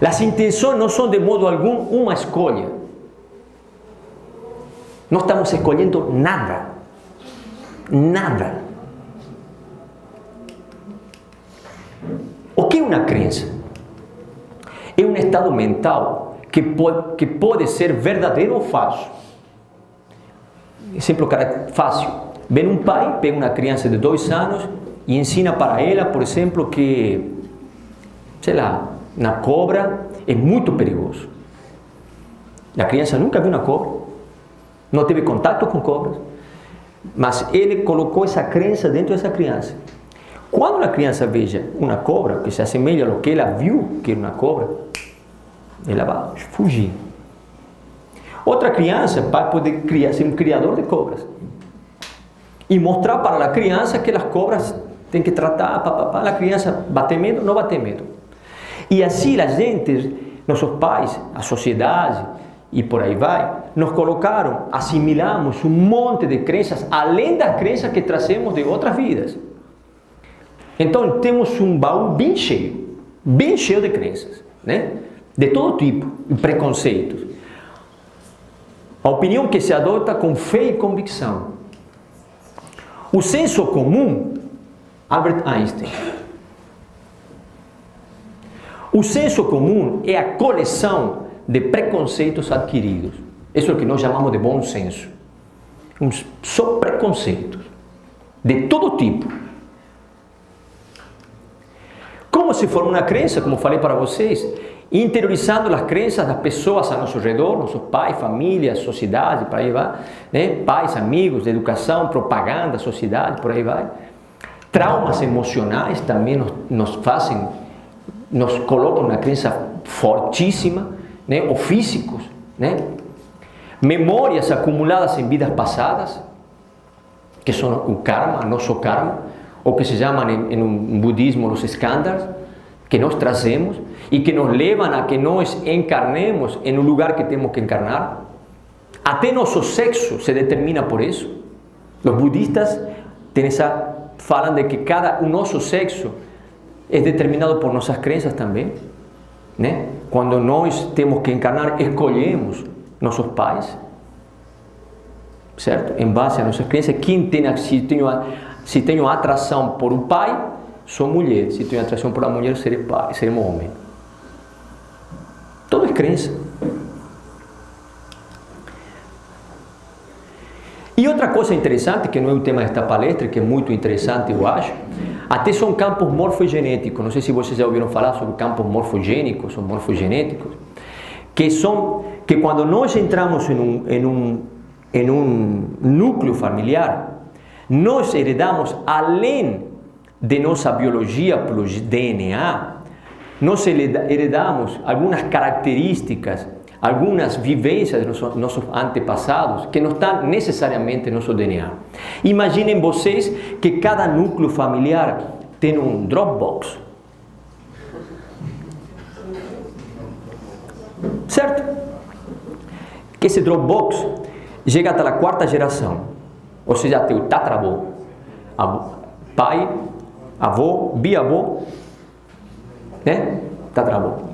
As intenções não são de modo algum uma escolha. Não estamos escolhendo nada. Nada. O que é uma crença? É um estado mental que pode ser verdadeiro ou falso. Exemplo fácil. Vem um pai, pega uma criança de 2 anos e ensina para ela, por exemplo, que, sei lá, na cobra é muito perigoso. A criança nunca viu uma cobra, não teve contato com cobras, mas ele colocou essa crença dentro dessa criança. Quando a criança veja uma cobra que se assemelha ao que ela viu que era uma cobra, ela vai fugir. Outra criança vai poder ser um criador de cobras e mostrar para a criança que as cobras tem que tratar, a criança vai ter medo, não vai ter medo. E assim a gente, nossos pais, a sociedade e por aí vai, nos colocaram, assimilamos um monte de crenças, além das crenças que trazemos de outras vidas. Então temos um baú bem cheio de crenças, né? De todo tipo, e preconceitos. A opinião que se adota com fé e convicção. O senso comum, Albert Einstein. O senso comum é a coleção de preconceitos adquiridos. Isso é o que nós chamamos de bom senso. São preconceitos de todo tipo. Como se forma uma crença, como falei para vocês, interiorizando as crenças das pessoas a nosso redor, nossos pais, família, sociedade, por aí vai, né? Pais, amigos, educação, propaganda, sociedade, por aí vai. Traumas emocionais também nos fazem, nos colocam na crença fortíssima, né? Ou físicos, né? Memórias acumuladas em vidas passadas, que são o karma, nosso karma, ou que se chamam em budismo os skandhas, que nós trazemos e que nos levam a que nós encarnemos em um lugar que temos que encarnar. Até nosso sexo se determina por isso. Os budistas falam de que o nosso sexo é determinado por nossas crenças também, né? Quando nós temos que encarnar, escolhemos nossos pais, certo? Em base a nossas crenças, se tenho atração por um pai, sou mulher. Se tenho atração por uma mulher, serei pai, seremos homem. Tudo é crença. E outra coisa interessante, que não é o tema desta palestra, que é muito interessante, eu acho, até são campos morfogenéticos. Não sei se vocês já ouviram falar sobre campos morfogênicos ou morfogenéticos, que quando nós entramos em um núcleo familiar, nós heredamos, além de nossa biologia pelo DNA, nós heredamos algumas características, algumas vivências de nossos antepassados que não estão necessariamente no nosso DNA. Imaginem vocês que cada núcleo familiar tem um Dropbox. Certo? Que esse Dropbox chega até a quarta geração, ou seja, até o tatravô, pai, avô, biavô, né? Tatravô.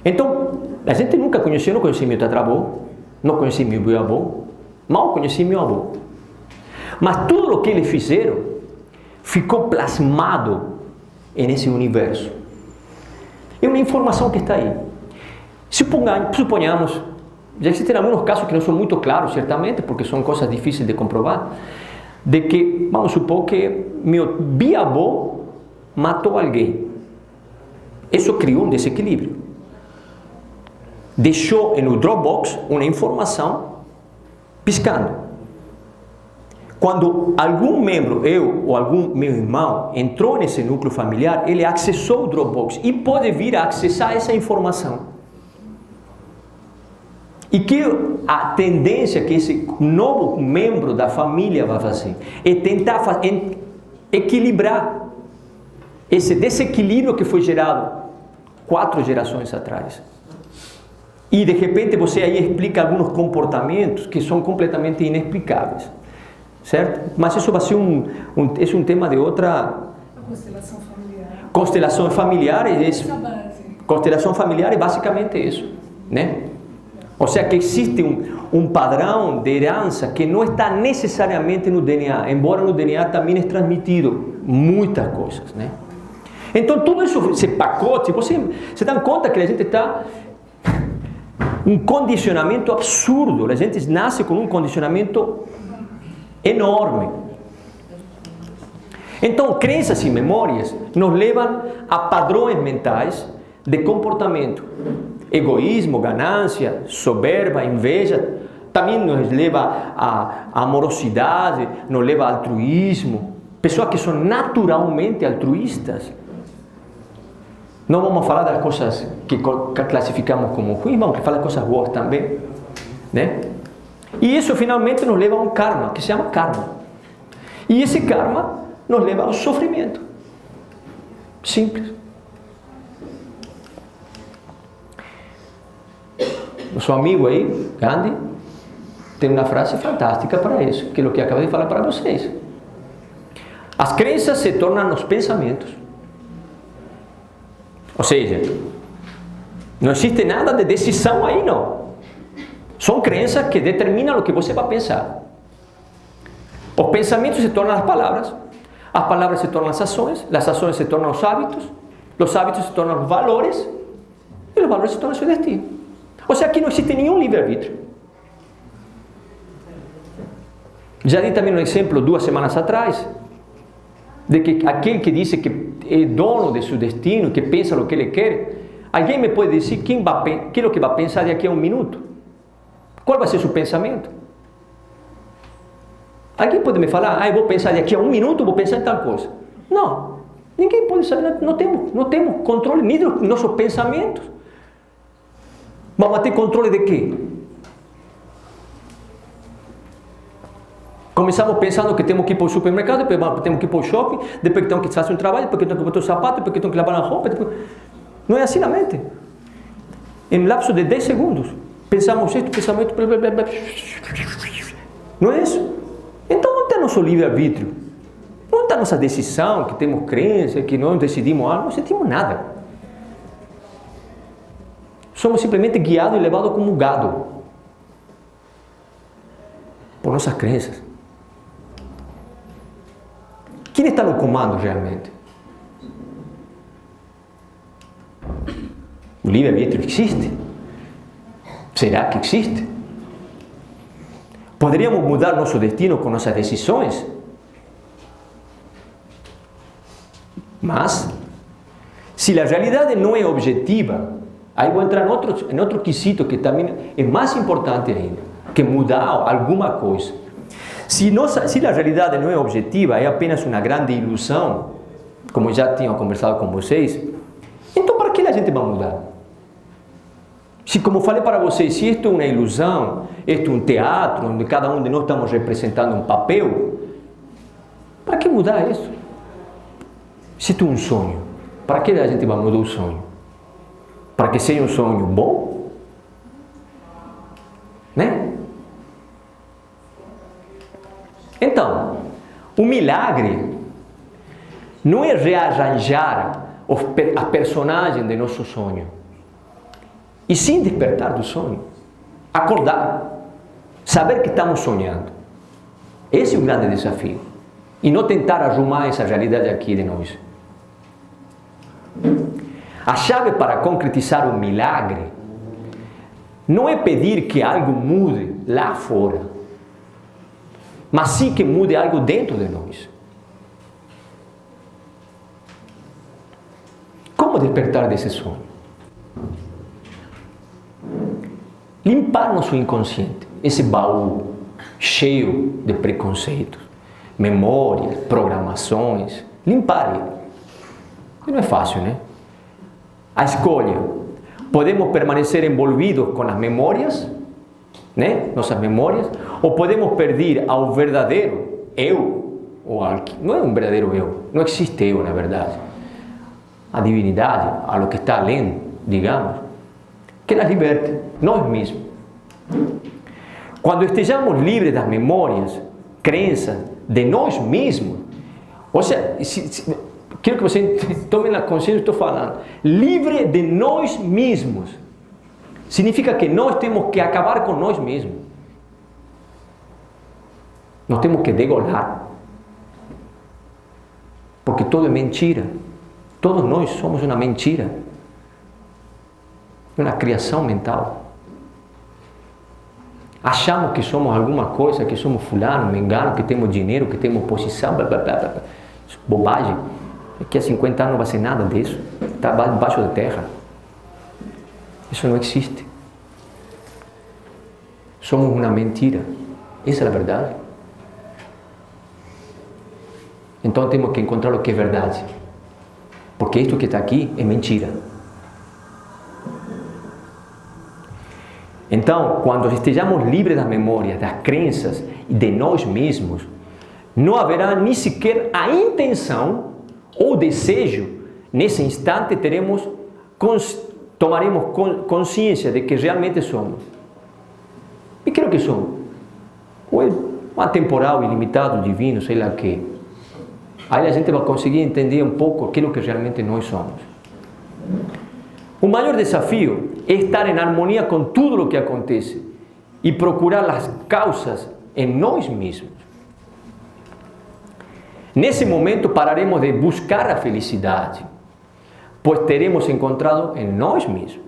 Então, a gente nunca conheceu, não conheci meu tatravô, não conheci meu biavô, mal conheci meu avô. Mas tudo o que eles fizeram ficou plasmado nesse universo. É uma informação que está aí. Suponhamos, já existem alguns casos que não são muito claros, certamente, porque são coisas difíceis de comprovar, de que, vamos supor que meu biavô matou alguém. Isso criou um desequilíbrio. Deixou no Dropbox uma informação piscando. Quando algum membro, eu ou algum meu irmão, entrou nesse núcleo familiar, ele acessou o Dropbox e pode vir a acessar essa informação. E que a tendência que esse novo membro da família vai fazer é tentar equilibrar esse desequilíbrio que foi gerado 4 gerações atrás. E de repente você aí explica alguns comportamentos que são completamente inexplicáveis, certo? Mas isso vai ser um tema de outra... A constelação familiar. Constelação familiar é basicamente isso, né? Ou seja, que existe um padrão de herança que não está necessariamente no DNA, embora no DNA também é transmitido muitas coisas, né? Então, tudo isso, esse pacote, você dá conta que a gente está... Um condicionamento absurdo. A gente nasce com um condicionamento enorme. Então, crenças e memórias nos levam a padrões mentais de comportamento. Egoísmo, ganância, soberba, inveja, também nos leva a amorosidade, nos leva a altruísmo. Pessoas que são naturalmente altruístas. Não vamos falar das coisas que classificamos como ruins, vamos falar de coisas boas também, né? E isso finalmente nos leva a um karma, que se chama karma. E esse karma nos leva ao sofrimento. Simples. Nosso amigo aí, Gandhi, tem uma frase fantástica para isso, que é o que acabei de falar para vocês. As crenças se tornam os pensamentos. Ou seja, não existe nada de decisão aí, não. São crenças que determinam o que você vai pensar. Os pensamentos se tornam as palavras se tornam as ações se tornam os hábitos se tornam os valores, e os valores se tornam o seu destino. Ou seja, aqui não existe nenhum livre-arbítrio. Já dei também um exemplo 2 semanas atrás, de que aquele que diz que é dono de seu destino, que pensa o que ele quer, Alguém me pode dizer que é o que vai pensar daqui a um minuto? Qual vai ser seu pensamento? Alguém pode me falar, eu vou pensar daqui a um minuto, vou pensar em tal coisa. Não, ninguém pode saber, não temos controle nem dos nossos pensamentos. Vamos ter controle de quê? Começamos pensando que temos que ir para o supermercado, depois temos que ir para o shopping, depois que temos que fazer um trabalho, depois que temos que botar o sapato, depois que temos que lavar a roupa. Depois... Não é assim na mente. Em um lapso de 10 segundos, pensamos este pensamento. Não é isso? Então não está nosso livre-arbítrio. Não está nossa decisão, que temos crença, que não decidimos algo, não sentimos nada. Somos simplesmente guiados e levados como gado por nossas crenças. Quem está no comando realmente? O livre-arbítrio existe? Será que existe? Poderíamos mudar nosso destino com nossas decisões? Mas, se a realidade não é objetiva, aí vou entrar em outro quesito que também é mais importante ainda, que mudar alguma coisa. Se a realidade não é objetiva, é apenas uma grande ilusão, como já tinha conversado com vocês, então para que a gente vai mudar? Se, como falei para vocês, se isto é uma ilusão, isto é um teatro, onde cada um de nós estamos representando um papel, para que mudar isso? Se isto é um sonho, para que a gente vai mudar o sonho? Para que seja um sonho bom? Né? Então, o milagre não é rearranjar a personagem de nosso sonho, e sim despertar do sonho, acordar, saber que estamos sonhando. Esse é o grande desafio, e não tentar arrumar essa realidade aqui de nós. A chave para concretizar o milagre não é pedir que algo mude lá fora, mas sim que mude algo dentro de nós. Como despertar desse sonho? Limpar nosso inconsciente, esse baú cheio de preconceitos, memórias, programações, limpar ele. E não é fácil, né? A escolha. Podemos permanecer envolvidos com as memórias, né? Nossas memórias, ou podemos perder ao verdadeiro eu, ou ao que não é um verdadeiro eu, não existe eu na verdade. A divinidade, a lo que está além, digamos, que nos liberte, nós mesmos. Quando estejamos livres das memórias, crenças de nós mesmos, ou seja, quero que você tome na consciência do que estou falando. Livre de nós mesmos significa que nós temos que acabar com nós mesmos. Nós temos que degolar. Porque tudo é mentira. Todos nós somos uma mentira. Uma criação mental. Achamos que somos alguma coisa, que somos fulano, mengano, que temos dinheiro, que temos posição, blá, blá, blá, blá. Bobagem. Daqui a 50 anos não vai ser nada disso. Está debaixo da terra. Isso não existe. Somos uma mentira. Essa é a verdade. Então temos que encontrar o que é verdade. Porque isto que está aqui é mentira. Então, quando estejamos livres das memórias, das crenças e de nós mesmos, não haverá nem sequer a intenção ou desejo. Nesse instante tomaremos consciência de que realmente somos. E que é o que somos? Ou é um atemporal, ilimitado, divino, sei lá o que. Aí a gente vai conseguir entender um pouco aquilo que realmente nós somos. O maior desafio é estar em harmonia com tudo o que acontece e procurar as causas em nós mesmos. Nesse momento pararemos de buscar a felicidade, pois teremos encontrado em nós mesmos.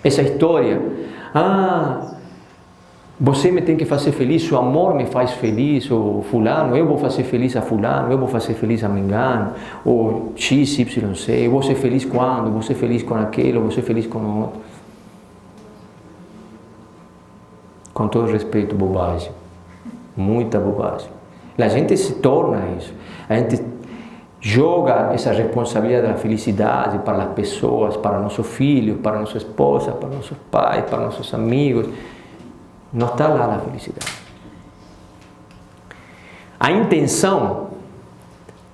Essa história, você me tem que fazer feliz, seu amor me faz feliz, ou fulano, eu vou fazer feliz a fulano, eu vou fazer feliz a mengano, ou X, Y, Z, eu vou ser feliz quando, vou ser feliz com aquele, eu vou ser feliz com o outro. Com todo respeito, bobagem. Muita bobagem. A gente se torna isso. A gente joga essa responsabilidade da felicidade para as pessoas, para nossos filhos, para nossa esposa, para nossos pais, para nossos amigos. Não está lá a felicidade. A intenção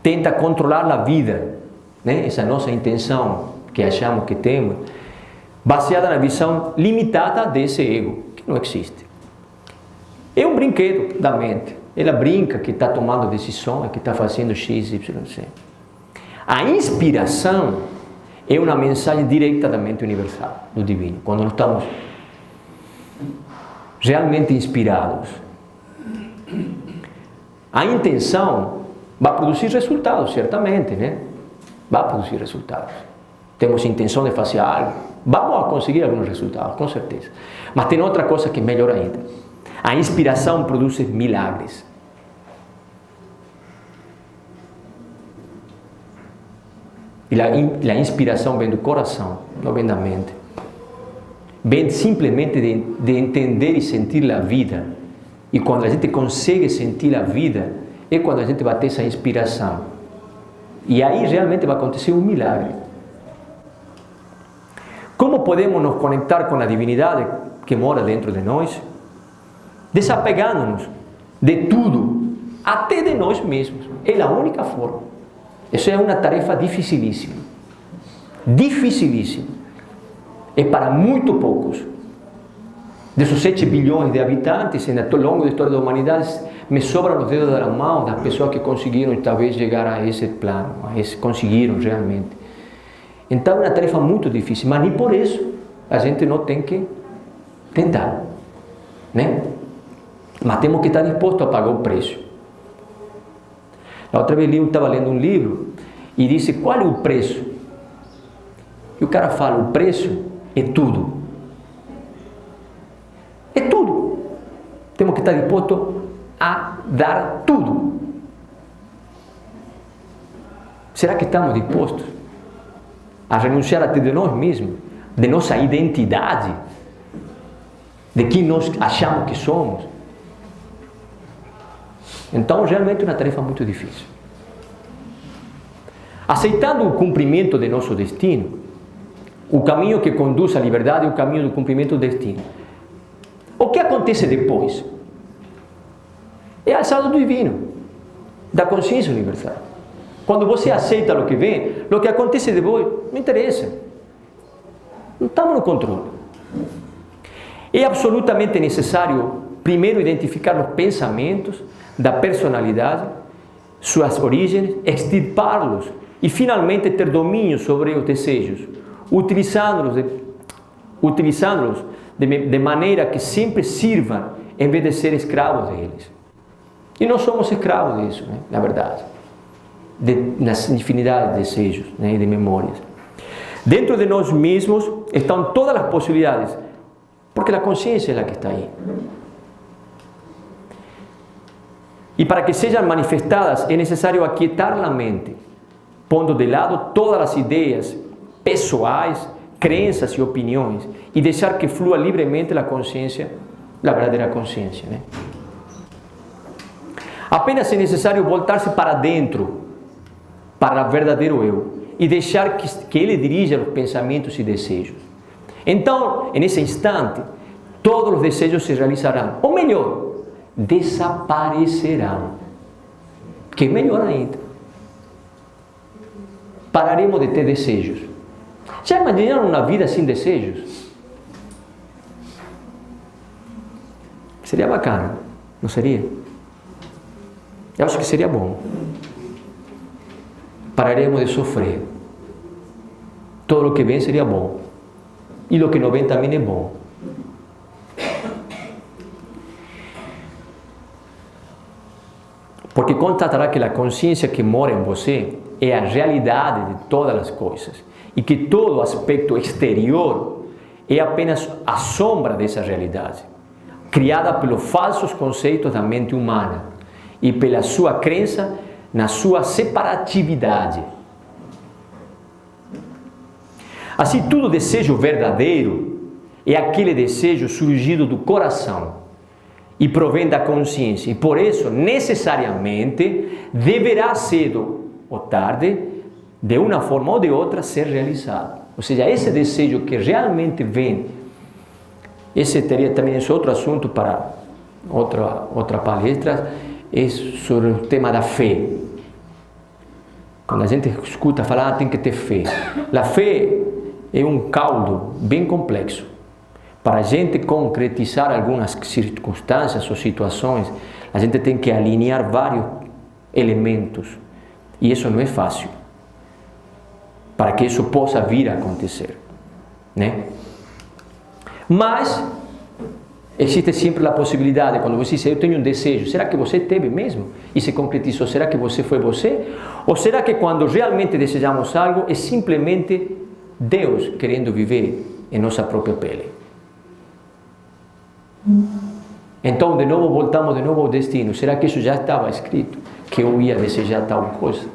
tenta controlar a vida, né? Essa nossa intenção que achamos que temos, baseada na visão limitada desse ego, que não existe. É um brinquedo da mente. Ela brinca que está tomando decisões, que está fazendo X, Y, Z. A inspiração é uma mensagem direta da mente universal, do divino. Quando nós estamos realmente inspirados. A intenção vai produzir resultados, certamente, né? Vai produzir resultados. Temos intenção de fazer algo, vamos conseguir alguns resultados, com certeza. Mas tem outra coisa que é melhor ainda. A inspiração produz milagres. E a inspiração vem do coração, não vem da mente. Vem simplesmente de entender e sentir a vida. E quando a gente consegue sentir a vida, é quando a gente vai ter essa inspiração. E aí realmente vai acontecer um milagre. Como podemos nos conectar com a divindade que mora dentro de nós? Desapegando-nos de tudo, até de nós mesmos. É a única forma. Isso é uma tarefa dificilíssima. Dificilíssima. É para muito poucos. Desses 7 bilhões de habitantes, ao longo da história da humanidade, me sobram os dedos das mãos das pessoas que conseguiram talvez chegar a esse plano, conseguiram realmente. Então é uma tarefa muito difícil, mas nem por isso a gente não tem que tentar, né? Mas temos que estar dispostos a pagar o preço. A outra vez eu estava lendo um livro e disse qual é o preço. E o cara fala, o preço é tudo. É tudo. Temos que estar dispostos a dar tudo. Será que estamos dispostos a renunciar até de nós mesmos, de nossa identidade, de quem nós achamos que somos? Então, realmente é uma tarefa muito difícil. Aceitando o cumprimento de nosso destino, o caminho que conduz à liberdade é o caminho do cumprimento do destino. O que acontece depois? É a alçada do divino, da consciência universal. Quando você aceita o que vem, o que acontece depois não interessa. Não estamos no controle. É absolutamente necessário, primeiro, identificar os pensamentos da personalidade, suas origens, extirpá-los e, finalmente, ter domínio sobre os desejos, utilizando-los de maneira que sempre sirvam em vez de ser escravos deles. E nós somos escravos disso, né? Na verdade, nas infinidade de desejos, né? E de memórias. Dentro de nós mesmos estão todas as possibilidades, porque a consciência é a que está aí. E para que sejam manifestadas é necessário aquietar a mente, pondo de lado todas as ideias pessoais, crenças e opiniões, e deixar que flua livremente a consciência, a verdadeira consciência, né? Apenas é necessário voltar-se para dentro, para o verdadeiro eu, e deixar que ele dirija os pensamentos e desejos. Então, nesse instante, todos os desejos se realizarão, ou melhor, desaparecerão, que é melhor ainda. Pararemos de ter desejos. Já imaginaram uma vida sem desejos? Seria bacana, não seria? Eu acho que seria bom. Pararemos de sofrer. Todo o que vem seria bom. E o que não vem também é bom. Porque constatará que a consciência que mora em você é a realidade de todas as coisas. E que todo aspecto exterior é apenas a sombra dessa realidade, criada pelos falsos conceitos da mente humana e pela sua crença na sua separatividade. Assim, todo desejo verdadeiro é aquele desejo surgido do coração e provém da consciência, e por isso, necessariamente, deverá cedo ou tarde, de uma forma ou de outra, ser realizado. Ou seja, esse desejo que realmente vem, esse teria também esse outro assunto para outra palestra, é sobre o tema da fé. Quando a gente escuta falar, tem que ter fé. A fé é um caldo bem complexo. Para a gente concretizar algumas circunstâncias ou situações, a gente tem que alinhar vários elementos. E isso não é fácil. Para que isso possa vir a acontecer, né? Mas existe sempre a possibilidade, quando você diz, eu tenho um desejo, será que você teve mesmo? E se concretizou, será que você foi você? Ou será que quando realmente desejamos algo, é simplesmente Deus querendo viver em nossa própria pele? Então, de novo, voltamos de novo ao destino. Será que isso já estava escrito? Que eu ia desejar tal coisa?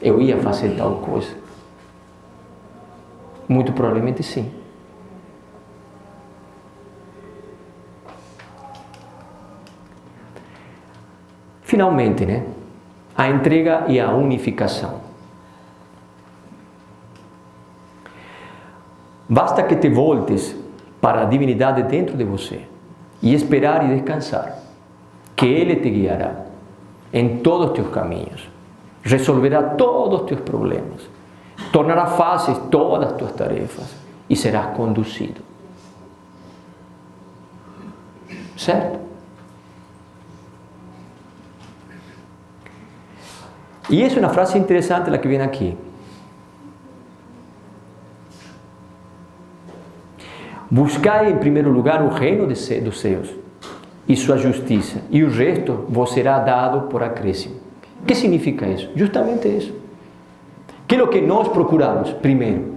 Eu ia fazer tal coisa? Muito provavelmente sim. Finalmente, né? A entrega e a unificação. Basta que te voltes para a divindade dentro de você e esperar e descansar, que Ele te guiará em todos os teus caminhos, resolverá todos os teus problemas, tornará fáceis todas as tuas tarefas e serás conduzido. Certo? E essa é uma frase interessante, a que vem aqui. Buscai em primeiro lugar o reino dos céus e sua justiça, e o resto vos será dado por acréscimo. O que significa isso? Justamente isso. Que é o que nós procuramos primeiro?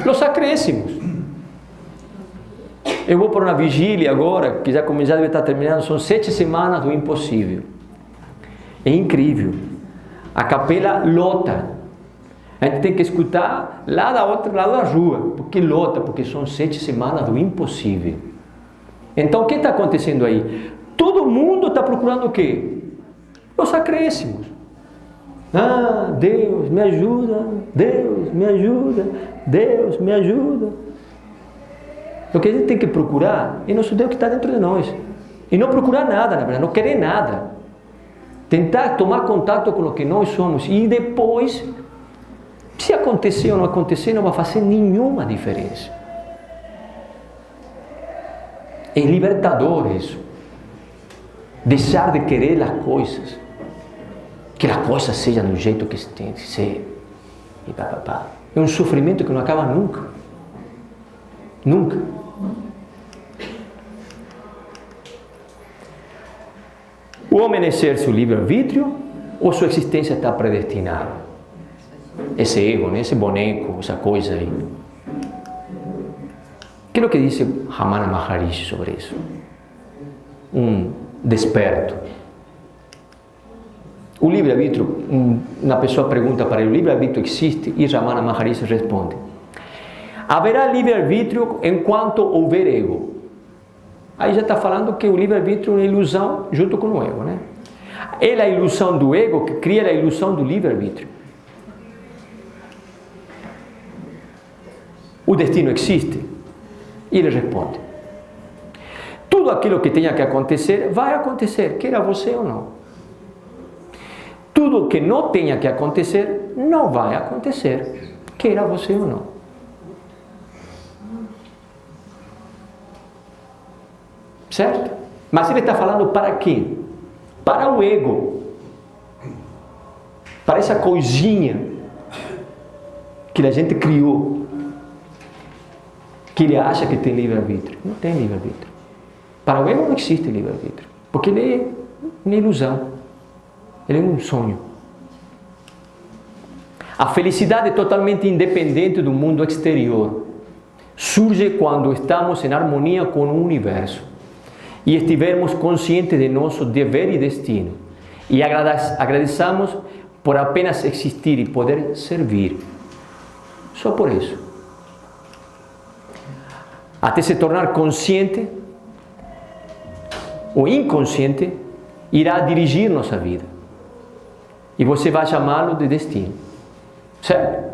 Os acréscimos. Eu vou para uma vigília agora, que já deve estar terminando, são 7 semanas do impossível. É incrível. A capela lota. A gente tem que escutar lá da outro lado da rua, porque lota, porque são 7 semanas do impossível. Então, o que está acontecendo aí? Todo mundo está procurando o quê? Os acréscimos. Ah, Deus me ajuda, Deus me ajuda, Deus me ajuda. O que a gente tem que procurar é nosso Deus que está dentro de nós. E não procurar nada, na verdade, não querer nada. Tentar tomar contato com o que nós somos e depois, se acontecer ou não acontecer, não vai fazer nenhuma diferença. É libertador isso. Deixar de querer as coisas. Que as coisas sejam do jeito que tem que ser. E pá, pá, pá. É um sofrimento que não acaba nunca. Nunca. O homem exerce o livre-arbítrio ou sua existência está predestinada? Esse ego, né? Esse boneco, essa coisa aí. O que é o que diz Ramana Maharishi sobre isso? Um desperto. O livre-arbítrio, uma pessoa pergunta para ele, o livre-arbítrio existe? E Ramana Maharishi responde: haverá livre-arbítrio enquanto houver ego. Aí já está falando que o livre-arbítrio é uma ilusão junto com o ego, né? É a ilusão do ego que cria a ilusão do livre-arbítrio. O destino existe? E ele responde: tudo aquilo que tenha que acontecer, vai acontecer, queira você ou não. Tudo que não tenha que acontecer, não vai acontecer, queira você ou não. Certo? Mas ele está falando para quem? Para o ego. Para essa coisinha que a gente criou, que ele acha que tem livre-arbítrio. Não tem livre-arbítrio. Para o ego não existe livre-arbítrio, porque ele é uma ilusão. Ele é um sonho. A felicidade é totalmente independente do mundo exterior. surge quando estamos em harmonia com o universo e estivermos conscientes de nosso dever e destino e agradeçamos por apenas existir e poder servir. Só por isso. Até se tornar consciente, o inconsciente irá dirigir nossa vida. E você vai chamá-lo de destino. Certo?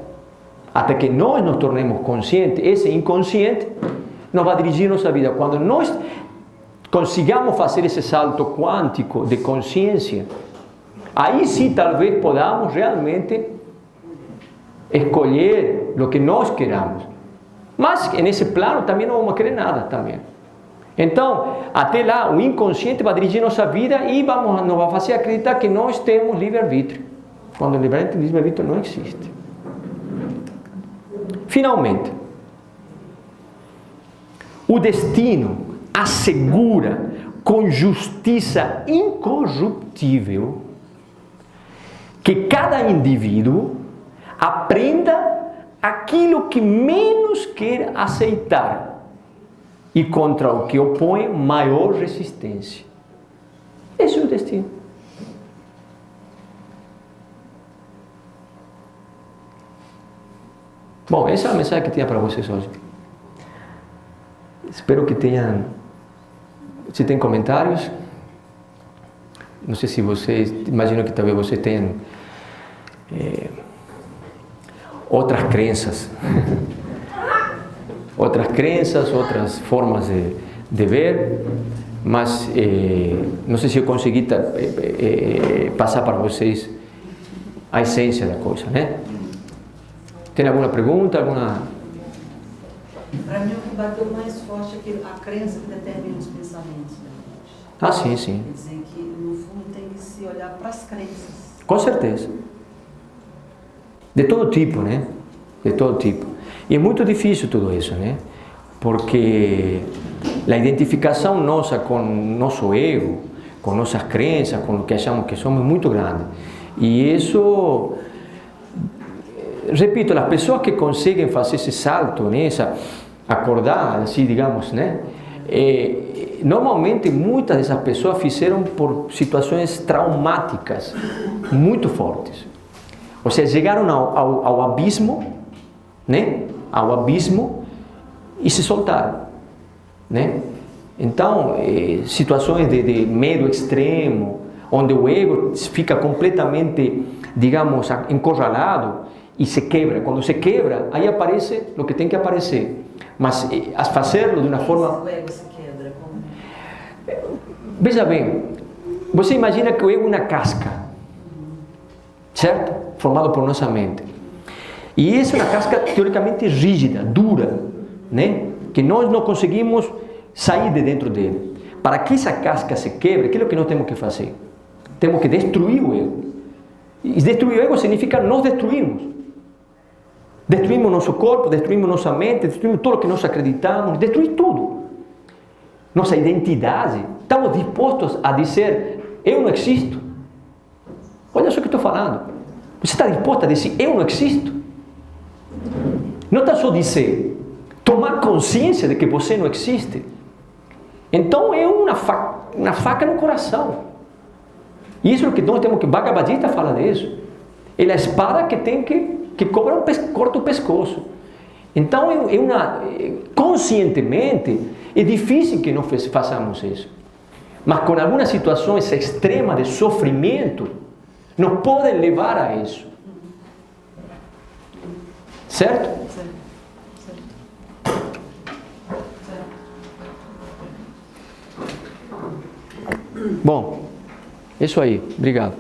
Até que nós nos tornemos conscientes, esse inconsciente nos vai dirigir nossa vida. Quando nós consigamos fazer esse salto quântico de consciência, aí sim talvez podamos realmente escolher o que nós queramos. Mas nesse plano também não vamos querer nada também. Então, até lá, o inconsciente vai dirigir nossa vida e nos vai fazer acreditar que nós temos livre-arbítrio, quando o livre-arbítrio não existe. Finalmente, o destino assegura com justiça incorruptível que cada indivíduo aprenda aquilo que menos quer aceitar e contra o que opõe maior resistência. Esse é o destino. Bom, essa é a mensagem que tinha para vocês hoje. Espero que tenham... Se tem comentários, não sei se vocês... Imagino que talvez vocês tenham outras crenças. Outras formas de ver, mas não sei se eu consegui passar para vocês a essência da coisa, né? Tem alguma pergunta? Para mim, o que bateu mais forte é a crença que determina os pensamentos. Né? Ah, sim, sim. Quer dizer que, no fundo, tem que se olhar para as crenças. Com certeza. De todo tipo, né? De todo tipo. E é muito difícil tudo isso, né? Porque a identificação nossa com nosso ego, com nossas crenças, com o que achamos que somos, é muito grande. E isso... Repito, as pessoas que conseguem fazer esse salto, né, acordar, assim, digamos, né, normalmente muitas dessas pessoas fizeram por situações traumáticas muito fortes. Ou seja, chegaram ao abismo, né, ao abismo e se soltaram, né? Então, situações de medo extremo, onde o ego fica completamente, digamos, encurralado, e se quebra. Quando se quebra, aí aparece o que tem que aparecer. Mas fazê-lo de uma forma... O ego se quebra. Como... Veja bem, você imagina que o ego é uma casca, certo? Formado por nossa mente. E essa é uma casca teoricamente rígida, dura, né? Que nós não conseguimos sair de dentro dele. Para que essa casca se quebre, aquilo que nós temos que fazer? Temos que destruir o ego. E destruir o ego significa nós destruirmos. Destruímos nosso corpo, destruímos nossa mente, destruímos tudo o que nós acreditamos, destruir tudo. Nossa identidade. Estamos dispostos a dizer, eu não existo. Olha só o que estou falando. Você está disposto a dizer, eu não existo? Não está só dizer, tomar consciência de que você não existe. Então é uma faca no coração. Isso é o que nós temos que... Bhagavad Gita fala disso. É a espada que tem que corta o pescoço. Então, conscientemente, é difícil que nós façamos isso. Mas com algumas situações extremas de sofrimento, nos podem levar a isso. Certo? Bom, isso aí. Obrigado.